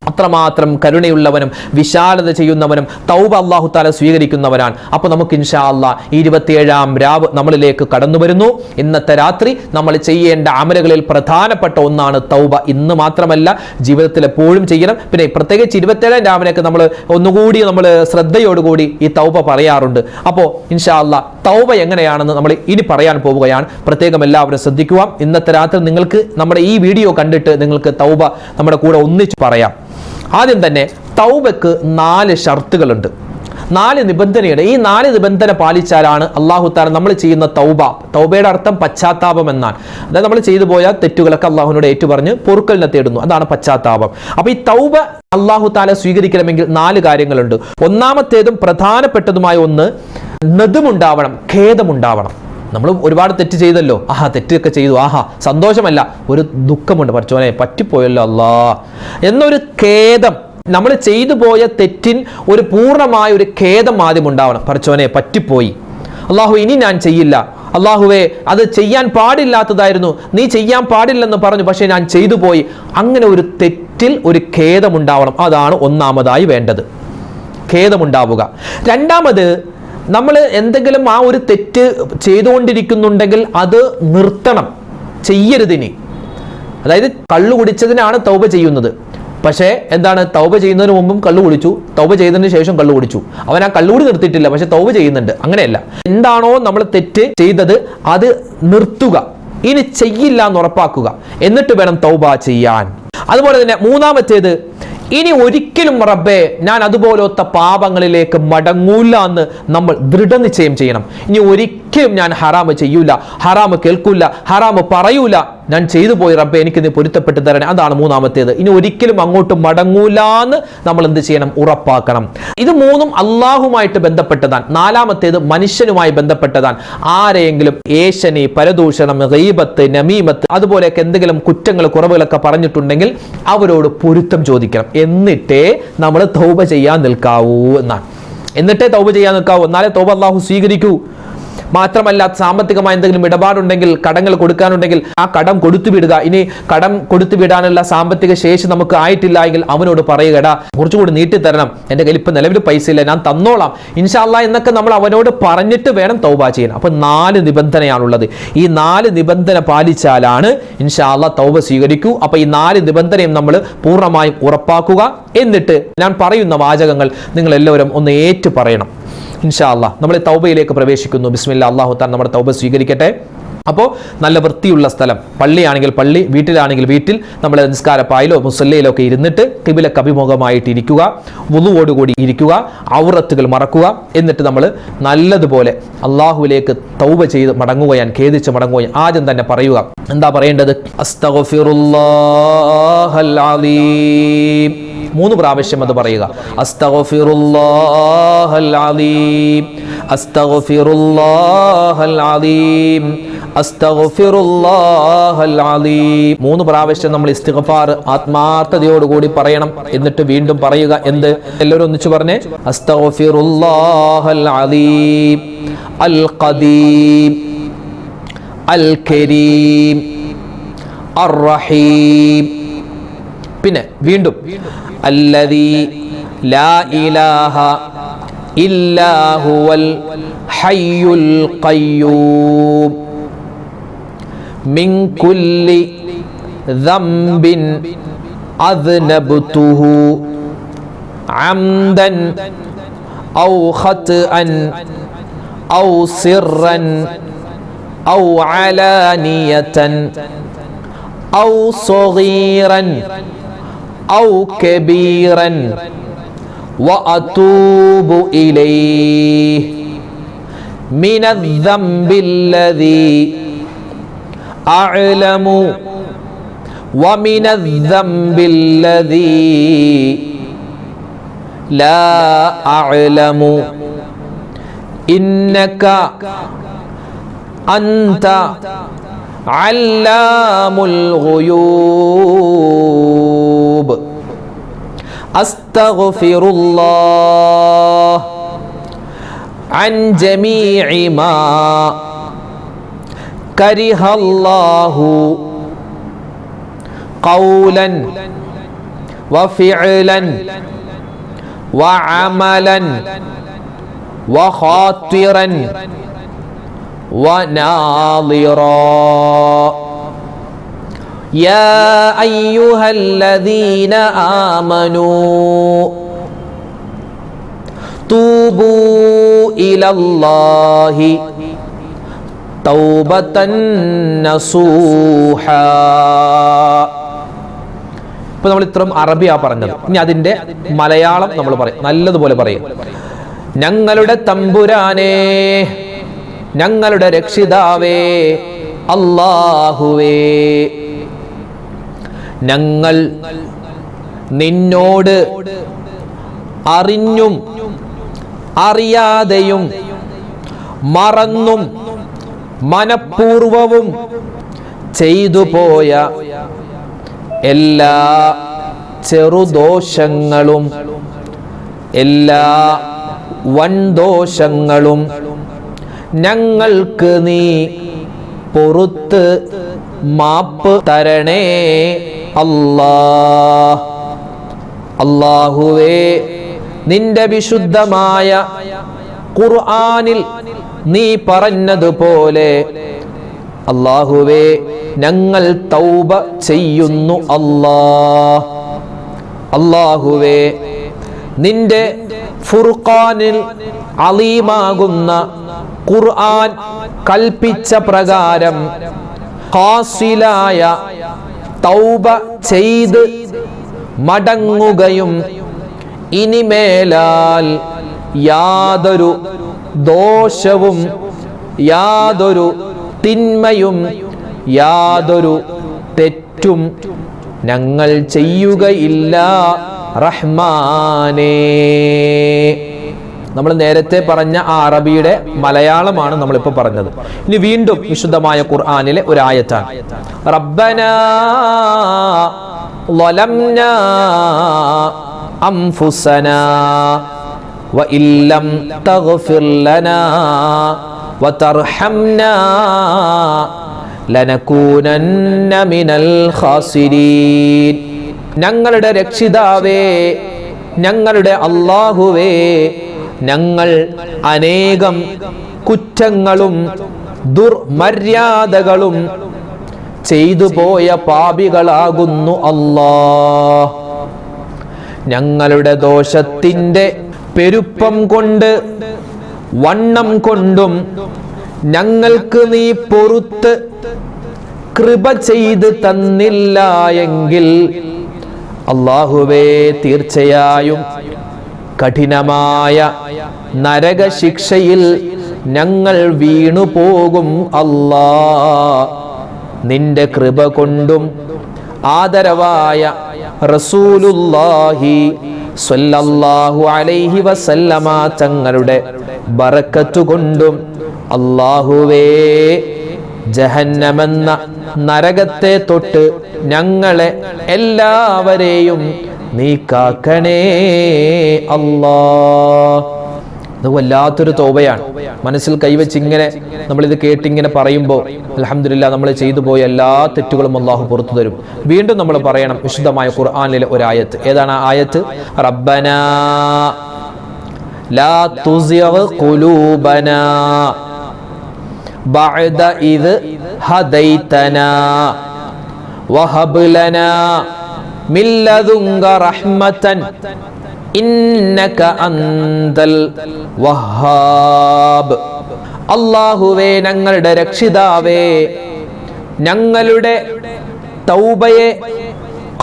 അത്രമാത്രം കരുണയുള്ളവനും വിശാലത ചെയ്യുന്നവനും തൗബ അല്ലാഹു തആല സ്വീകരിക്കുന്നവനാണ്. അപ്പോൾ നമുക്ക് ഇൻഷാ അല്ലാഹ് 27-ാം രാവ് നമ്മളിലേക്ക് കടന്നു വരുന്നു. ഇന്നത്തെ രാത്രി നമ്മൾ ചെയ്യേണ്ട അമലുകളിൽ പ്രധാനപ്പെട്ട ഒന്നാണ് തൗബ. ഇന്ന് മാത്രമല്ല, ജീവിതത്തിൽ എപ്പോഴും ചെയ്യണം. പിന്നെ പ്രത്യേകിച്ച് 27-ാം രാവിനൊക്കെ നമ്മൾ ഒന്നുകൂടി നമ്മൾ ശ്രദ്ധയോടുകൂടി ഈ തൗബ പറയാറുണ്ട്. അപ്പോൾ ഇൻഷാ അല്ലാഹ് തൗബ എങ്ങനെയാണെന്ന് നമ്മൾ ഇനി പറയാൻ പോവുകയാണ്. പ്രത്യേകം എല്ലാവരും ശ്രദ്ധിക്കുക. ഇന്നത്തെ രാത്രി നിങ്ങൾക്ക് നമ്മുടെ ഈ വീഡിയോ കണ്ടിട്ട് നിങ്ങൾക്ക് തൗബ നമ്മുടെ കൂടെ ഒന്നിച്ച് പറയാം. ആദ്യം തന്നെ തൗബക്ക് 4 ഷർത്തുകളുണ്ട്, 4 നിബന്ധനയുണ്ട്. ഈ 4 നിബന്ധന പാലിച്ചാലാണ് അല്ലാഹു തആല നമ്മൾ ചെയ്യുന്ന തൗബ. തൗബയുടെ അർത്ഥം പശ്ചാത്താപം എന്നാണ്. അതായത് നമ്മൾ ചെയ്തു പോയ തെറ്റുകളൊക്കെ അല്ലാഹുവിനോട് ഏറ്റുപറഞ്ഞ് പൊറുക്കലിനെ തേടുന്നു, അതാണ് പശ്ചാത്താപം. അപ്പൊ ഈ തൗബ അല്ലാഹു തആല സ്വീകരിക്കണമെങ്കിൽ 4 കാര്യങ്ങളുണ്ട്. ഒന്നാമത്തേതും പ്രധാനപ്പെട്ടതുമായ ഒന്ന് നദമുണ്ടാവണം, ഖേദമുണ്ടാവണം. നമ്മൾ ഒരുപാട് തെറ്റ് ചെയ്തല്ലോ, തെറ്റൊക്കെ ചെയ്തു, സന്തോഷമല്ല, ഒരു ദുഃഖമുണ്ട്, പഠിച്ചോനെ പറ്റിപ്പോയല്ലോ അല്ലാ എന്നൊരു ഖേദം. നമ്മൾ ചെയ്തു പോയ തെറ്റിൻ ഒരു പൂർണ്ണമായ ഒരു ഖേദം ആദ്യം ഉണ്ടാവണം. പഠിച്ചോനെ പറ്റിപ്പോയി, അല്ലാഹു ഇനി ഞാൻ ചെയ്യില്ല, അല്ലാഹുവേ അത് ചെയ്യാൻ പാടില്ലാത്തതായിരുന്നു, നീ ചെയ്യാൻ പാടില്ലെന്ന് പറഞ്ഞു, പക്ഷെ ഞാൻ ചെയ്തു പോയി. അങ്ങനെ ഒരു തെറ്റിൽ ഒരു ഖേദമുണ്ടാവണം. അതാണ് ഒന്നാമതായി വേണ്ടത്, ഖേദമുണ്ടാവുക. രണ്ടാമത്, നമ്മൾ എന്തെങ്കിലും ആ ഒരു തെറ്റ് ചെയ്തുകൊണ്ടിരിക്കുന്നുണ്ടെങ്കിൽ അത് നിർത്തണം, ചെയ്യരുതിനി. അതായത് കള്ളു കുടിച്ചതിനാണ് തൗബ ചെയ്യുന്നത്, പക്ഷേ എന്താണ്, തൗബ ചെയ്യുന്നതിന് മുമ്പും കള്ളു കുടിച്ചു, തൗബ ചെയ്തതിന് ശേഷം കള്ളു കുടിച്ചു, അവൻ ആ കള്ളുകൂടി നിർത്തിയിട്ടില്ല, പക്ഷെ തൗബ ചെയ്യുന്നുണ്ട്. അങ്ങനെയല്ല, എന്താണോ നമ്മൾ തെറ്റ് ചെയ്തത് അത് നിർത്തുക, ഇനി ചെയ്യില്ല എന്ന് ഉറപ്പാക്കുക, എന്നിട്ട് വേണം തൗബ ചെയ്യാൻ. അതുപോലെ തന്നെ മൂന്നാമത്തേത്, ഇനി ഒരിക്കലും റബ്ബേ ഞാൻ അതുപോലത്തെ പാപങ്ങളിലേക്ക് മടങ്ങൂല എന്ന് നമ്മൾ ദൃഢനിശ്ചയം ചെയ്യണം. ഇനി ഒരിക്കലും ഞാൻ ഹറാമ് ചെയ്യൂല, ഹറാമ് കേൾക്കൂല, ഹറാമ് പറയൂല, ഞാൻ ചെയ്തു പോയി റബ്ബേ എനിക്ക് നീ പൊരുത്തപ്പെട്ട് തരണേ. അതാണ് മൂന്നാമത്തേത്. ഇനി ഒരിക്കലും അങ്ങോട്ട് മടങ്ങൂല എന്ന് നമ്മൾ എന്ത് ചെയ്യണം, ഉറപ്പാക്കണം. ഇത് മൂന്നും അള്ളാഹുമായിട്ട് ബന്ധപ്പെട്ടതാണ്. നാലാമത്തേത് മനുഷ്യനുമായി ബന്ധപ്പെട്ടതാണ്. ആരെയെങ്കിലും ഏഷണി, പരദൂഷണം, ഗീബത്ത്, നമീമത്ത് അതുപോലെയൊക്കെ എന്തെങ്കിലും കുറ്റങ്ങൾ കുറവുകളൊക്കെ പറഞ്ഞിട്ടുണ്ടെങ്കിൽ അവരോട് പൊരുത്തം ചോദിക്കണം. എന്നിട്ടേ നമ്മൾ തൗബ ചെയ്യാൻ നിൽക്കാവൂ എന്നാണ്. എന്നിട്ടേ തൗബ ചെയ്യാൻ നിൽക്കാവൂ, എന്നാലേ തൗബ അല്ലാഹു സ്വീകരിക്കൂ. മാത്രമല്ല, സാമ്പത്തികമായ എന്തെങ്കിലും ഇടപാടുണ്ടെങ്കിൽ, കടങ്ങൾ കൊടുക്കാനുണ്ടെങ്കിൽ ആ കടം കൊടുത്തു വിടുക. ഇനി കടം കൊടുത്തു വിടാനുള്ള സാമ്പത്തിക ശേഷി നമുക്ക് ആയിട്ടില്ല എങ്കിൽ അവനോട് പറയുകടാ കുറച്ചുകൂടി നീട്ടി തരണം, എൻ്റെ കയ്യിൽ ഇപ്പം നിലവിൽ പൈസ ഇല്ല, ഞാൻ തന്നോളാം ഇൻഷാ അല്ലാഹ് എന്നൊക്കെ നമ്മൾ അവനോട് പറഞ്ഞിട്ട് വേണം തൗബ ചെയ്യാൻ. അപ്പം 4 നിബന്ധനയാണുള്ളത്. ഈ 4 നിബന്ധന പാലിച്ചാലാണ് ഇൻഷാ അല്ലാഹ് തൗബ സ്വീകരിക്കൂ. അപ്പം ഈ 4 നിബന്ധനയും നമ്മൾ പൂർണ്ണമായും ഉറപ്പാക്കുക. എന്നിട്ട് ഞാൻ പറയുന്ന വാചകങ്ങൾ നിങ്ങൾ എല്ലാവരും ഒന്ന് ഏറ്റു പറയണം. ഇൻഷാ അല്ലാഹ് നമ്മൾ തൗബയിലേക്ക് പ്രവേശിക്കുന്നു. ബിസ്മില്ലാ, അല്ലാഹു തആല നമ്മുടെ തൗബ സ്വീകരിക്കട്ടെ. അപ്പോൾ നല്ല വൃത്തിയുള്ള സ്ഥലം, പള്ളിയാണെങ്കിൽ പള്ളി, വീട്ടിലാണെങ്കിൽ വീട്ടിൽ നമ്മൾ നിസ്കാരപ്പായിലോ മുസല്ലയിലോ ഒക്കെ ഇരുന്നിട്ട് ഖിബിലക്ക് അഭിമുഖമായിട്ട് ഇരിക്കുക, വുളുവോടുകൂടി ഇരിക്കുക, ഔറത്തുകൾ മറക്കുക. എന്നിട്ട് നമ്മൾ നല്ലതുപോലെ അള്ളാഹുവിലേക്ക് തൗബ ചെയ്ത് മടങ്ങുകയാണ്, ഖേദിച്ച് മടങ്ങുകയാണ്. ആദ്യം തന്നെ പറയുക, എന്താ പറയേണ്ടത്? അസ്തഗ്ഫിറുല്ലാഹൽ അലീം. 3 പ്രാവശ്യം അത് പറയുക. അസ്തഗ്ഫിറുല്ലാഹൽ അലീം, അസ്തഗ്ഫിറുല്ലാഹൽ അലീം, അസ്തഗ്ഫിറുല്ലാഹൽ അലീം. 3 പ്രാവശ്യം നമ്മൾ ഇസ്തിഗ്ഫാർ ആത്മാർത്ഥതയോടുകൂടി പറയണം. എന്നിട്ട് വീണ്ടും പറയുക. എന്ത്? എല്ലാവരും ഒന്നിച്ചു പറഞ്ഞേ. അസ്തഗ്ഫിറുല്ലാഹൽ അലീം അൽ ഖദീം അൽ കരീം അർ റഹീം. പിന്നെ വീണ്ടും അല്ലദീ ലാ ഇലാഹ ഇല്ലാ ഹുവൽ ഹയ്യുൽ ഖയ്യൂം മിൻ കുല്ലി ദംബിൻ അദ്നബ്തുഹു അംദൻ ഔ ഖത്അൻ ഔ സിർറൻ ഔ അലാനിയതൻ ഔ സഗീറൻ ഔ കബീറൻ വഅതൂബു ഇലൈഹി മിനദ്ദംബില്ലദീ അഅലമു വമിനദ്ദംബില്ലദീ ലാ അഅലമു ഇന്നക അൻത അല്ലാമുൽ ഗുയൂബ്. അസ്തഗ്ഫിറുല്ലാഹ് അൻ ജമീഇ മാ കരിഹല്ലാഹു ഖൗലൻ വഫിഅലൻ വഅമലൻ വഖാതിറൻ വനാളിറാ. യാ അയ്യുഹല്ലദീന ആമനൂ തൂബൂ ഇലല്ലാഹി തൗബതൻ നസൂഹാ. ഇപ്പൊ നമ്മൾ ഇത്രയും അറബിയാ പറഞ്ഞത്. ഇനി അതിന്റെ മലയാളം നമ്മൾ പറയും, നല്ലതുപോലെ പറയും. ഞങ്ങളുടെ തമ്പുരാനേ, ഞങ്ങളുടെ രക്ഷിതാവേ, അല്ലാഹുവേ, ഞങ്ങൾ നിന്നോട് അറിഞ്ഞും അറിയാതെയും മറന്നും മനഃപൂർവവും ചെയ്തു പോയ എല്ലാ ചെറുദോഷങ്ങളും എല്ലാ വൻദോഷങ്ങളും ഞങ്ങൾക്ക് നീ പൊറുത്ത് മാപ്പ് തരണേ അല്ലാഹ്. അല്ലാഹുവേ, നിന്റെ വിശുദ്ധമായ ഖുർആനിൽ നീ പറഞ്ഞതുപോലെ അല്ലാഹുവേ ഞങ്ങൾ തൗബ ചെയ്യുന്നു അല്ലാഹ്. അല്ലാഹുവേ, നിന്റെ ഫുർഖാനിൽ അലീമാകുന്ന ഖുർആൻ കൽപ്പിച്ച പ്രകാരം ഖാസിലായ തൗബ ചെയ്ത് മടങ്ങുകയും ഇനിമേലാൽ യാതൊരു ദോഷവും യാതൊരു തിന്മയും യാതൊരു തെറ്റും ഞങ്ങൾ ചെയ്യുകയില്ല റഹ്മാനേ. നമ്മൾ നേരത്തെ പറഞ്ഞ ആ അറബിയുടെ മലയാളമാണ് നമ്മളിപ്പോൾ പറഞ്ഞത്. ഇനി വീണ്ടും വിശുദ്ധമായ ഖുർആനിലെ ഒരു ആയത്താണ്. റബ്ബനാ ളലംനാ അൻഫുസനാ വഇല്ലം തഗ്ഫിർ ലനാ വതർഹംനാ ലനകൂനന്ന മിനൽ ഖാസിരീൻ. ഞങ്ങളുടെ രക്ഷിതാവേ, ഞങ്ങളുടെ അല്ലാഹുവേ, ഞങ്ങൾ അനേകം കുറ്റങ്ങളും ദുർമര്യാദകളും ചെയ്തു പോയ പാപികളാകുന്നു അല്ലാഹ്. ഞങ്ങളുടെ ദോഷത്തിൻ്റെ പെരുപ്പം കൊണ്ട് വണ്ണം കൊണ്ടും ഞങ്ങൾക്ക് നീ പൊറുത്ത് കൃപ ചെയ്ത് തന്നില്ല എങ്കിൽ അല്ലാഹുവേ തീർച്ചയായും കഠിനമായ നരകശിക്ഷയിൽ ഞങ്ങൾ വീണുപോകും. അല്ലാ, നിന്റെ കൃപ കൊണ്ടും ആദരവായ റസൂലുള്ളാഹി സ്വല്ലല്ലാഹു അലൈഹി വസല്ലമ തങ്ങളുടെ ബറക്കത്ത് കൊണ്ടും അല്ലാഹുവേ ജഹന്നമെന്ന നരകത്തെ തൊട്ട് ഞങ്ങളെ എല്ലാവരെയും നീ കാക്കണേ അല്ലാ. അത് വല്ലാത്തൊരു തൗബയാണ്. മനസ്സിൽ കൈവച്ച് ഇങ്ങനെ നമ്മളിത് കേട്ടിങ്ങനെ പറയുമ്പോൾ അൽഹംദുലില്ലാ നമ്മൾ ചെയ്തു പോയ എല്ലാ തെറ്റുകളും അല്ലാഹു പുറത്തു തരും. വീണ്ടും നമ്മൾ പറയണം വിശുദ്ധമായ ഖുർആനിലെ ഒരു ആയത്ത്. ഏതാണ് ആ ആയത്ത്? റബ്ബനാ ലാ തുസിഗ് ഖുലൂബനാ ബഅദ ഇദ് ഹദൈതനാ വഹബ് ലനാ മിൻ ലദുൻക റഹ്മതൻ ഇന്നക അന്തൽ വഹാബ്. അല്ലാഹുവേ, ഞങ്ങളുടെ രക്ഷിതാവേ, ഞങ്ങളുടെ തൗബയെ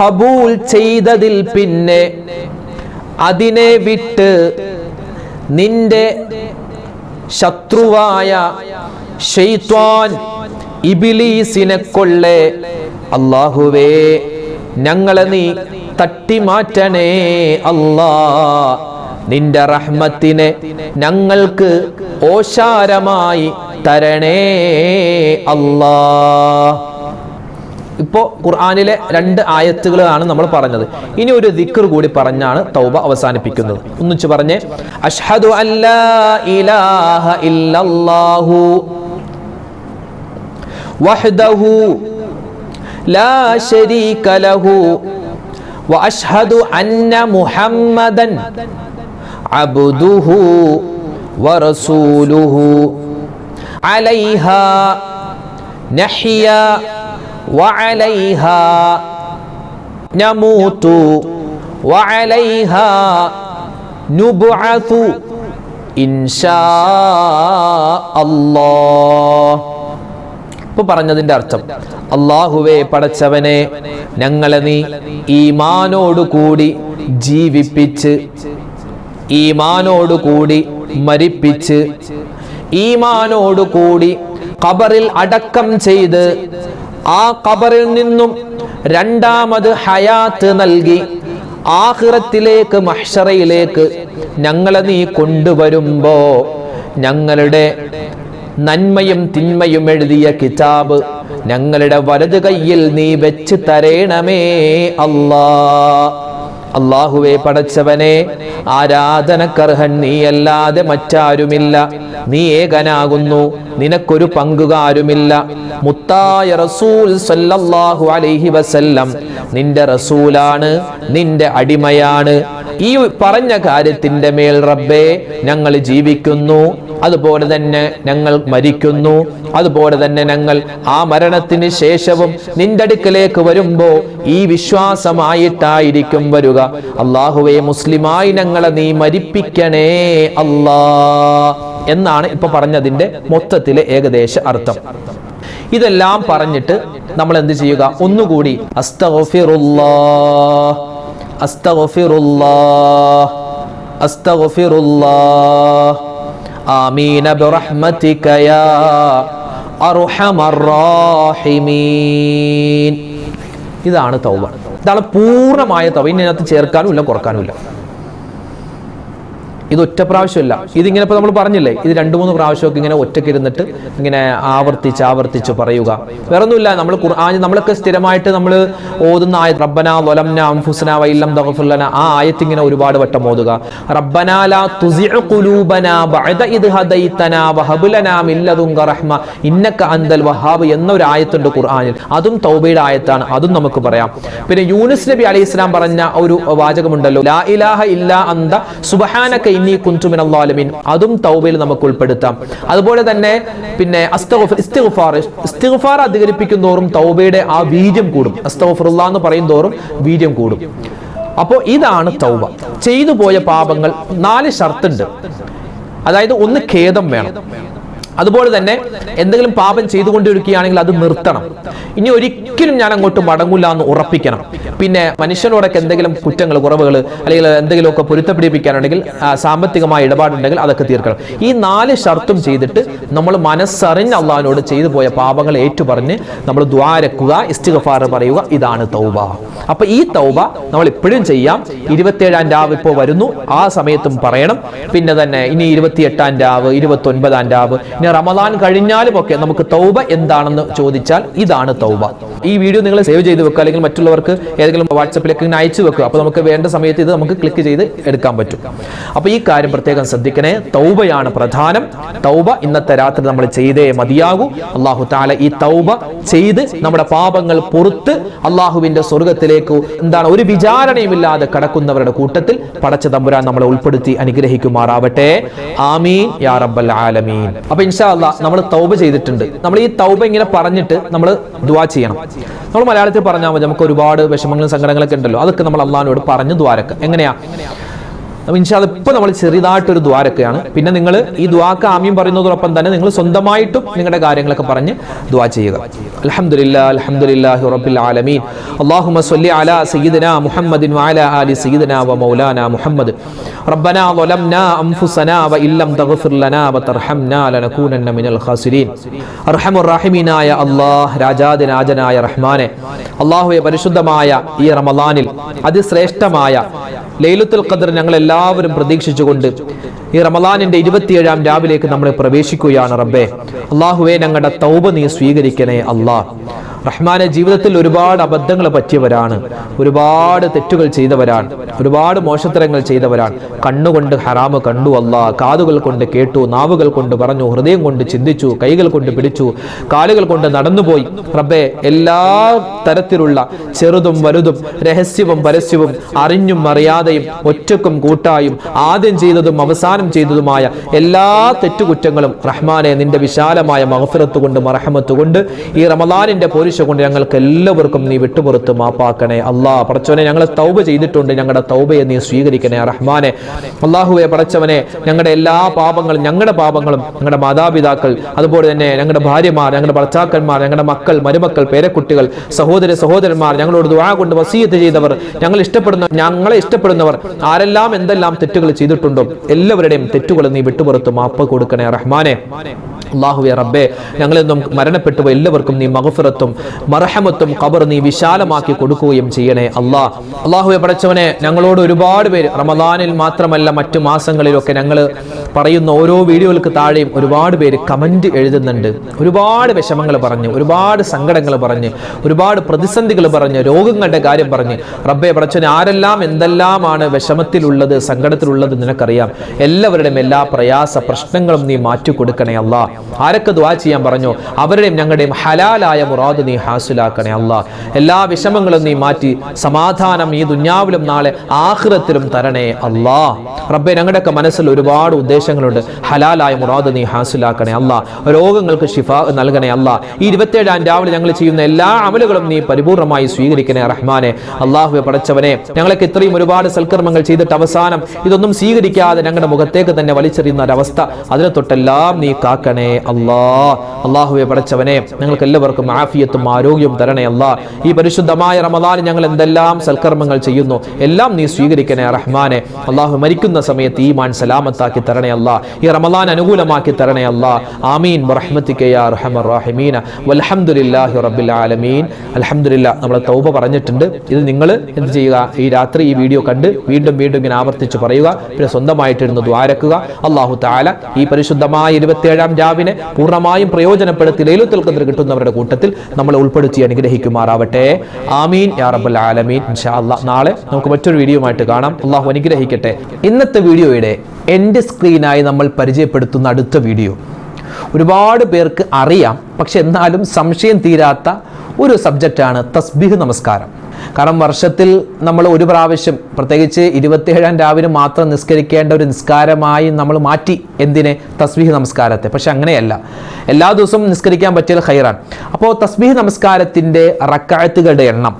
ഖബൂൽ ചെയ്തതിൽ പിന്നെ അതിനെ വിട്ട് നിന്റെ ശത്രുവായ ശൈത്വാൻ ഇബ്ലീസിനെ കൊള്ളേ അല്ലാഹുവേ ഞങ്ങളെ നീ തട്ടിമാറ്റണേ അല്ലാ. നിന്റെ റഹ്മത്തിനെ ഞങ്ങൾക്ക് ഓശാരമായി തരണേ അല്ലാ. ഇപ്പോ ഖുർആനിലെ 2 ആയത്തുകളാണ് നമ്മൾ പറഞ്ഞത്. ഇനി ഒരു ദിക്ർ കൂടി പറഞ്ഞാണ് തൗബ അവസാനിപ്പിക്കുന്നത്. ഒന്നിച്ച് പറഞ്ഞേ, അഷ്ഹദു അല്ലാ ഇലാഹ ഇല്ലല്ലാഹു വഹ്ദഹു ലാ ശരീക ലഹു വഅഷ്ഹദു അന്ന മുഹമ്മദൻ അബ്ദുഹു വറസൂലുഹു അലൈഹാ നഹ്യാ വഅലൈഹാ നമൂതു വഅലൈഹാ നുബ്അതു ഇൻഷാ അല്ലാഹ്. ഇപ്പൊ പറഞ്ഞതിന്റെ അർത്ഥം, അല്ലാഹുവേ പടച്ചവനെ, ഞങ്ങളെ നീ ഈമാനോടുകൂടി ജീവിപ്പിച്ച് ഈമാനോടുകൂടി മരിപ്പിച്ച് ഈമാനോടുകൂടി ഖബറിൽ അടക്കം ചെയ്ത് ആ ഖബറിൽ നിന്നും രണ്ടാമത് ഹയാത്ത് നൽകി ആഖിറത്തിലേക്ക് മഹ്ശറയിലേക്ക് ഞങ്ങളെ നീ കൊണ്ടുവരുമ്പോ ഞങ്ങളുടെ നന്മയും തിന്മയും എഴുതിയ കിതാബ് ഞങ്ങളുടെ വലത് കയ്യിൽ നീ വെച്ച് തരേണമേ അല്ലാ. അല്ലാഹുവേ പടച്ചവനെ, ആരാധനക്കർഹൻ നീയല്ലാതെ മറ്റാരുമില്ല. നീ ഏകനാകുന്നു, നിനക്കൊരു പങ്കുകാരുമില്ല. മുത്തായ റസൂൽ സല്ലല്ലാഹു അലൈഹി വസല്ലം നിന്റെ റസൂലാണ്, നിന്റെ അടിമയാണ്. ഈ പറഞ്ഞ കാര്യത്തിന്റെ മേൽ റബ്ബേ ഞങ്ങൾ ജീവിക്കുന്നു, അതുപോലെ തന്നെ ഞങ്ങൾ മരിക്കുന്നു, അതുപോലെ തന്നെ ഞങ്ങൾ ആ മരണത്തിന് ശേഷവും നിന്റെ അടുക്കലേക്ക് വരുമ്പോ ഈ വിശ്വാസമായിട്ടായിരിക്കും വരിക. അല്ലാഹുവേ, മുസ്ലിമായി ഞങ്ങളെ നീ മരിപ്പിക്കണേ അല്ലാ എന്നാണ് ഇപ്പൊ പറഞ്ഞതിന്റെ മൊത്തത്തിലെ ഏകദേശ അർത്ഥം. ഇതെല്ലാം പറഞ്ഞിട്ട് നമ്മൾ എന്ത് ചെയ്യുക? ഒന്നുകൂടി അസ്തഗ്ഫിറുല്ലാഹ് അസ്തഗ്ഫിറുല്ലാഹ് അസ്തഗ്ഫിറുല്ലാഹ് ആമീന ബിറഹ്മതിക യാ അർഹമർ റഹീമീൻ. ഇതാണ് തൗബ. ഇതാണ് പൂർണ്ണമായ തൗബ. ഇതിനകത്ത് ചേർക്കാനുമില്ല കുറക്കാനുമില്ല. ഇത് ഒറ്റ പ്രാവശ്യമല്ല. ഇതിങ്ങനെ ഇപ്പൊ നമ്മൾ പറഞ്ഞില്ലേ, ഇത് 2-3 പ്രാവശ്യമൊക്കെ ഇങ്ങനെ ഒറ്റയ്ക്ക് ഇരുന്നിട്ട് ഇങ്ങനെ ആവർത്തിച്ച് പറയുക. വേറൊന്നുമില്ല. നമ്മൾ ഖുർആൻ നമ്മളൊക്കെ സ്ഥിരമായിട്ട് നമ്മൾ ഓതുന്ന ആയത്ത് റബ്ബനാ വലംനാ അൻഫുസനാ വഇല്ലം തഗ്ഫിർ ലനാ, ആ ആയത്ത് ഇങ്ങനെ ഒരുപാട് വട്ടം ഓതുക. റബ്ബനാ ലാ തുസിഅ് ഖുലൂബനാ ബഅദ ഇദ് ഹദൈതനാ വഹബ് ലനാ മിൻ ലദുൻക റഹ്മ ഇന്നക അന്തൽ വഹാബ് എന്നൊരു ആയത്തുണ്ട് ഖുർആനിൽ. അതും തൗബയുടെ ആയത്താണ്. അതും നമുക്ക് പറയാം. പിന്നെ യൂനുസ് നബി അലൈഹിസ്സലാം പറഞ്ഞ ഒരു വാചകമുണ്ടല്ലോ, ലാ ഇലാഹ ഇല്ലാ അന്ത സുബ്ഹാനക ഇന്നി കുന്തു മിനൽ ളാലിമീൻ, അതും തൗബയിൽ നമുക്ക് ഉൾപ്പെടുത്താം. അതുപോലെ തന്നെ പിന്നെ ഇസ്തിഗ്ഫാർ അധികരിപ്പിക്കുന്തോറും തൗബയുടെ ആ വീര്യം കൂടും. അസ്തഗ്ഫിറുല്ലാഹ് എന്ന് പറയും തോറും വീര്യം കൂടും. അപ്പോൾ ഇതാണ് തൗബ. ചെയ്തു പോയ പാപങ്ങൾ 4 ഷർത്തുണ്ട്. അതായത് ഒന്ന് ഖേദം വേണം. അതുപോലെ തന്നെ എന്തെങ്കിലും പാപം ചെയ്തുകൊണ്ടിരിക്കുകയാണെങ്കിൽ അത് നിർത്തണം. ഇനി ഒരിക്കലും ഞാൻ അങ്ങോട്ട് മടങ്ങൂല എന്ന് ഉറപ്പിക്കണം. പിന്നെ മനുഷ്യനോടൊക്കെ എന്തെങ്കിലും കുറ്റങ്ങൾ, കുറവുകൾ അല്ലെങ്കിൽ എന്തെങ്കിലുമൊക്കെ പൊരുത്തപ്പിടിപ്പിക്കാനുണ്ടെങ്കിൽ, സാമ്പത്തികമായ ഇടപാടുണ്ടെങ്കിൽ അതൊക്കെ തീർക്കണം. ഈ 4 ഷർത്തും ചെയ്തിട്ട് നമ്മൾ മനസ്സറിഞ്ഞ് അള്ളാഹിനോട് ചെയ്തു പോയ പാപങ്ങൾ ഏറ്റുപറഞ്ഞ് നമ്മൾ ദുആരക്കുക, ഇസ്തിഗ്ഫാർ പറയുക. ഇതാണ് തൗബ. അപ്പൊ ഈ തൗബ നമ്മൾ ഇപ്പോഴും ചെയ്യാം. 27-ാം രാവ് ഇപ്പോൾ വരുന്നു, ആ സമയത്തും പറയണം. പിന്നെ തന്നെ ഇനി 28-ാം രാവ്, 29-ാം രാവ്, ഇനി റമദാൻ കഴിഞ്ഞാലും ഒക്കെ നമുക്ക് തൗബ എന്താണെന്ന് ചോദിച്ചാൽ ഇതാണ് തൗബ. ഈ വീഡിയോ നിങ്ങൾ സേവ് ചെയ്ത് വെക്കുക, അല്ലെങ്കിൽ മറ്റുള്ളവർക്ക് ഏതെങ്കിലും വാട്സപ്പിലേക്ക് അയച്ചു വെക്കുക. അപ്പോൾ നമുക്ക് വേണ്ട സമയത്ത് ഇത് നമുക്ക് ക്ലിക്ക് ചെയ്ത് എടുക്കാൻ പറ്റും. അപ്പോൾ ഈ കാര്യം പ്രത്യേകം ശ്രദ്ധിക്കണേ. തൗബയാണ് പ്രധാനം. തൗബ ഇന്നത്തെ രാത്രി നമ്മൾ ചെയ്തേ മതിയാകൂ. അല്ലാഹു തആല ഈ തൗബ ചെയ്ത് നമ്മുടെ പാപങ്ങൾ പുറത്ത് അല്ലാഹുവിന്റെ സ്വർഗ്ഗത്തിലേക്ക് ഒരു വിചാരണയുമില്ലാതെ കടക്കുന്നവരുടെ കൂട്ടത്തിൽ പടച്ച തമ്പുരാൻ നമ്മളെ ഉൾപ്പെടുത്തി അനുഗ്രഹിക്കുമാറാവട്ടെ. ആമീൻ യാ റബ്ബൽ ആലമീൻ. അപ്പോൾ ഇൻഷാ അല്ലാഹ് നമ്മൾ തൗബ ചെയ്തിട്ടുണ്ട്. നമ്മൾ ഈ തൗബ ഇങ്ങനെ പറഞ്ഞിട്ട് നമ്മൾ ദുആ ചെയ്യണം. നമ്മൾ മലയാളത്തിൽ പറഞ്ഞാൽ മതി. നമുക്ക് ഒരുപാട് വിഷമങ്ങളും സങ്കടങ്ങളൊക്കെ ഉണ്ടല്ലോ, അതൊക്കെ നമ്മൾ അള്ളാഹിനോട് പറഞ്ഞ് ദ്വാരക്കുക. എങ്ങനെയാ? ഇൻഷാ അല്ലാഹ് ഇപ്പൊ നമ്മൾ ചെറുതായിട്ടൊരു ദ്വാരക്കയാണ്. പിന്നെ നിങ്ങൾ ഈ ദ്വാക്ക് ആമീൻ പറയുന്നതോടൊപ്പം തന്നെ നിങ്ങൾ സ്വന്തമായിട്ടും നിങ്ങളുടെ കാര്യങ്ങളൊക്കെ പറഞ്ഞ് ദ്വാ ചെയ്യുക. അൽഹംദുലില്ലാഹി അൽഹംദുലില്ലാഹി റബ്ബിൽ ആലമീൻ. അല്ലാഹുമ്മ സ്വല്ലി അലാ സയ്യിദിനാ മുഹമ്മദിൻ വഅലാ ആലി സയ്യിദിനാ വമൗലാനാ മുഹമ്മദ്. റബ്ബനാ ളലംനാ അൻഫുസനാ വഇല്ലം തഗ്ഫിർ ലനാ വതർഹംനാ ലനകൂനന്ന മിനൽ ഖാസിരീൻ. അർഹമുർ റഹീമീനായ അല്ലാഹ്, രാജാതിരാജനായ റഹ്മാനെ, അല്ലാഹുവേ, പരിശുദ്ധമായ ഈ റമളാനിൽ അതിശ്രേഷ്ഠമായ ലൈലത്തുൽ ഖദ്ർ ഞങ്ങൾ എല്ലാവരും പ്രതീക്ഷിച്ചുകൊണ്ട് ഈ റമളാനിന്റെ 27-ാം രാവിലേക്ക് നമ്മൾ പ്രവേശിക്കുകയാണ്. റബ്ബേ, അല്ലാഹുവേ, ഞങ്ങളുടെ തൗബ നീ സ്വീകരിക്കണേ. അല്ലാഹ് റഹ്മാനെ, ജീവിതത്തിൽ ഒരുപാട് അബദ്ധങ്ങൾ പറ്റിയവരാണ്, ഒരുപാട് തെറ്റുകൾ ചെയ്തവരാണ്, ഒരുപാട് മോശത്തരങ്ങൾ ചെയ്തവരാണ്. കണ്ണുകൊണ്ട് ഹറാമ് കണ്ടു അല്ലാഹ്, കാതുകൾ കൊണ്ട് കേട്ടു, നാവുകൾ കൊണ്ട് പറഞ്ഞു, ഹൃദയം കൊണ്ട് ചിന്തിച്ചു, കൈകൾ കൊണ്ട് പിടിച്ചു, കാലുകൾ കൊണ്ട് നടന്നുപോയി. റബ്ബേ, എല്ലാ തരത്തിലുള്ള ചെറുതും വലുതും രഹസ്യവും പരസ്യവും അറിഞ്ഞും അറിയാതെയും ഒറ്റക്കും കൂട്ടായും ആദ്യം ചെയ്തതും അവസാനം ചെയ്തതുമായ എല്ലാ തെറ്റുകുറ്റങ്ങളും റഹ്മാനെ നിന്റെ വിശാലമായ മഗ്ഫിറത്ത് കൊണ്ട് മർഹമത്ത് കൊണ്ട് ഈ റമളാനിന്റെ കൊണ്ട് ഞങ്ങൾക്ക് എല്ലാവർക്കും നീ വിട്ടുപുറത്ത് മാപ്പാക്കണേ. അല്ലാഹ് പടച്ചവനെ, ഞങ്ങൾ തൗബ ചെയ്തിട്ടുണ്ട്, ഞങ്ങളുടെ തൗബയെ നീ സ്വീകരിക്കണേ റഹ്മാനെ. അല്ലാഹുവേ പടച്ചവനെ, ഞങ്ങളുടെ എല്ലാ പാപങ്ങളും, ഞങ്ങളുടെ ഞങ്ങളുടെ മാതാപിതാക്കൾ, അതുപോലെ തന്നെ ഞങ്ങളുടെ ഭാര്യമാർ, ഞങ്ങളുടെ ഭർത്താക്കന്മാർ, ഞങ്ങളുടെ മക്കൾ, മരുമക്കൾ, പേരക്കുട്ടികൾ, സഹോദരന്മാർ, ഞങ്ങളോട് ദുആ കൊണ്ട് വസിയത്ത് ചെയ്തവർ, ഞങ്ങളെ ഇഷ്ടപ്പെടുന്നവർ ആരെല്ലാം എന്തെല്ലാം തെറ്റുകൾ ചെയ്തിട്ടുണ്ടോ എല്ലാവരുടെയും തെറ്റുകൾ നീ വിട്ടുപുറത്ത് മാപ്പ് കൊടുക്കണേ റഹ്മാനെ. അല്ലാഹുവേ റബ്ബേ, ഞങ്ങളെന്നും മരണപ്പെട്ടു എല്ലാവർക്കും നീ മഗ്ഫിറത്തും മർഹമത്തും ഖബർ നീ വിശാലമാക്കി കൊടുക്കുകയും ചെയ്യണേ അല്ലാഹുവേ പടച്ചവനെ, ഞങ്ങളോട് ഒരുപാട് പേര് റമളാനിൽ മാത്രമല്ല മറ്റു മാസങ്ങളിലൊക്കെ ഞങ്ങൾ പറയുന്ന ഓരോ വീഡിയോകൾക്ക് താഴെയും ഒരുപാട് പേര് കമന്റ് എഴുതുന്നുണ്ട്. ഒരുപാട് വിഷമങ്ങൾ പറഞ്ഞ്, ഒരുപാട് സങ്കടങ്ങൾ പറഞ്ഞ്, ഒരുപാട് പ്രതിസന്ധികൾ പറഞ്ഞ്, രോഗങ്ങളുടെ കാര്യം പറഞ്ഞ്. റബ്ബേ പടച്ചവനെ, ആരെല്ലാം എന്തെല്ലാമാണ് വിഷമത്തിലുള്ളത്, സങ്കടത്തിലുള്ളത് നിനക്കറിയാം. എല്ലാവരുടെയും എല്ലാ പ്രയാസ പ്രശ്നങ്ങളും നീ മാറ്റി കൊടുക്കണേ അല്ലാഹ്. ആരൊക്കെ ദുആ ചെയ്യാൻ പറഞ്ഞോ അവരുടെയും ഞങ്ങളുടെയും ഹലാലായ മുറാദ് നീ ഹാസിലാക്കണേ അല്ലാഹ്. എല്ലാ വിഷമങ്ങളും നീ മാറ്റി സമാധാനം ഈ ദുനിയാവിലും നാളെ ആഖിറത്തിലും തരണേ അല്ലാഹ്. റബ്ബേ, ഞങ്ങളുടെയൊക്കെ മനസ്സിൽ ഒരുപാട് ഉദ്ദേശങ്ങളുണ്ട്. ഹലാലായ മുറാദ് നീ ഹാസിലാക്കണേ അല്ലാഹ്. രോഗങ്ങൾക്ക് ശിഫാ നൽകണേ അല്ലാഹ്. ഈ 27-ാം രാവിലെ ഞങ്ങൾ ചെയ്യുന്ന എല്ലാ അമലുകളും നീ പരിപൂർണമായി സ്വീകരിക്കണേ റഹ്മാനെ. അല്ലാഹുവേ പടച്ചവനെ, ഞങ്ങളൊക്കെ ഇത്രയും ഒരുപാട് സൽക്കർമ്മങ്ങൾ ചെയ്തിട്ട് അവസാനം ഇതൊന്നും സ്വീകരിക്കാതെ ഞങ്ങളുടെ മുഖത്തേക്ക് തന്നെ വലിച്ചെറിയുന്ന ഒരവസ്ഥ, അതിനെ തൊട്ടെല്ലാം നീ കാക്കണേ അല്ലാഹുവേ പടച്ചവനെ, ഞങ്ങൾക്ക് എല്ലാവർക്കും ആഫിയത്തും ആരോഗ്യവും തരണേ അല്ലാഹ്. ഈ പരിശുദ്ധമായ റമളാനിൽ ഞങ്ങൾ എന്തെല്ലാം സൽക്കർമ്മങ്ങൾ ചെയ്യുന്നു എല്ലാം നീ സ്വീകരിക്കണേ റഹ്മാനെ. അല്ലാഹു മരിക്കുന്ന സമയത്ത് ഈമാൻ സലാമത്താക്കി തരണേ അല്ലാഹ്. ഈ റമളാൻ അനുകൂലമാക്കി തരണേ അല്ലാഹ്. ആമീൻ ബിറഹ്മതിക യാ അർഹമർ റഹീമീൻ. വൽഹംദുലില്ലാഹി റബ്ബിൽ ആലമീൻ. അൽഹംദുലില്ലാഹ്, നമ്മൾ തൗബ പറഞ്ഞിട്ടുണ്ട്. ഇത് നിങ്ങൾ എന്ത് ചെയ്യുക? ഈ രാത്രി ഈ വീഡിയോ കണ്ട് വീണ്ടും വീണ്ടും ഇങ്ങനെ ആവർത്തിച്ച് പറയുക. പിന്നെ സ്വന്തമായിട്ടിരുന്ന് ദ്വാരക്കുക. അല്ലാഹു തആല ഈ പരിശുദ്ധമായ 27-ാം രാവിനെ പൂർണ്ണമായും പ്രയോജനപ്പെടുത്തി ലൈലത്തുൽ ഖദ്ർ കിട്ടുന്നവരുടെ കൂട്ടത്തിൽ നമ്മളെ ഉൾപ്പെടുത്തി അനുഗ്രഹിക്കുമാറാവട്ടെ. ആമീൻ യാ റബ്ബൽ ആലമീൻ. ഇൻഷാ അല്ലാഹ് നാളെ നമുക്ക് മറ്റൊരു വീഡിയോയുമായിട്ട് കാണാം. അല്ലാഹു അനുഗ്രഹിക്കട്ടെ. ഇന്നത്തെ വീഡിയോയുടെ എൻഡ് സ്ക്രീനായി നമ്മൾ പരിചയപ്പെടുത്തുന്ന അടുത്ത വീഡിയോ ഒരുപാട് പേർക്ക് അറിയാം, പക്ഷെ എന്നാലും സംശയം തീരാത്ത ഒരു സബ്ജക്റ്റാണ് തസ്ബീഹ് നമസ്കാരം. കാരണം വർഷത്തിൽ നമ്മൾ ഒരു പ്രാവശ്യം, പ്രത്യേകിച്ച് 27-ാം രാവിലെ മാത്രം നിസ്കരിക്കേണ്ട ഒരു നിസ്കാരമായി നമ്മൾ മാറ്റി. എന്തിനെ? തസ്ബീഹ് നമസ്കാരത്തെ. പക്ഷെ അങ്ങനെയല്ല, എല്ലാ ദിവസവും നിസ്കരിക്കാൻ പറ്റിയാൽ ഖൈറാൻ. അപ്പോൾ തസ്ബീഹ് നമസ്കാരത്തിൻ്റെ റക്അത്തുകളുടെ എണ്ണം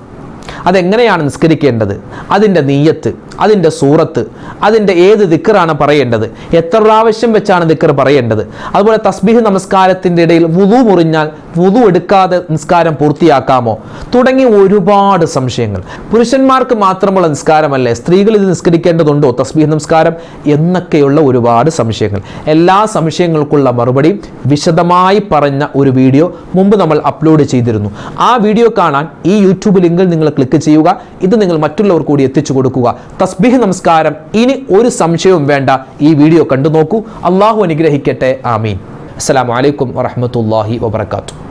അതെങ്ങനെയാണ് നിസ്കരിക്കേണ്ടത്, അതിൻ്റെ നീയത്ത്, അതിൻ്റെ സൂറത്ത്, അതിൻ്റെ ഏത് ദിക്റാണ് പറയേണ്ടത്, എത്ര പ്രാവശ്യം വെച്ചാണ് ദിക്ർ പറയേണ്ടത്, അതുപോലെ തസ്ബീഹ് നമസ്കാരത്തിൻ്റെ ഇടയിൽ വുളു മുറിഞ്ഞാൽ വുളു എടുക്കാതെ നിസ്കാരം പൂർത്തിയാക്കാമോ തുടങ്ങി ഒരുപാട് സംശയങ്ങൾ. പുരുഷന്മാർക്ക് മാത്രമുള്ള നിസ്കാരമല്ലേ, സ്ത്രീകൾ ഇത് നിസ്കരിക്കേണ്ടതുണ്ടോ തസ്ബീഹ് നമസ്കാരം എന്നൊക്കെയുള്ള ഒരുപാട് സംശയങ്ങൾ. എല്ലാ സംശയങ്ങൾക്കുള്ള മറുപടി വിശദമായി പറഞ്ഞ ഒരു വീഡിയോ മുമ്പ് നമ്മൾ അപ്ലോഡ് ചെയ്തിരുന്നു. ആ വീഡിയോ കാണാൻ ഈ യൂട്യൂബ് ലിങ്കിൽ നിങ്ങൾ ക്ലിക്ക് ചെയ്യുക. ഇത് നിങ്ങൾ മറ്റുള്ളവർ കൂടി എത്തിച്ചു കൊടുക്കുക. തസ്ബീഹ് നമസ്കാരം ഇനി ഒരു സംശയവും വേണ്ട, ഈ വീഡിയോ കണ്ടു നോക്കൂ. അള്ളാഹു അനുഗ്രഹിക്കട്ടെ. ആമീൻ. അസ്സലാമു അലൈക്കും വറഹ്മത്തുള്ളാഹി വബറകാതുഹു.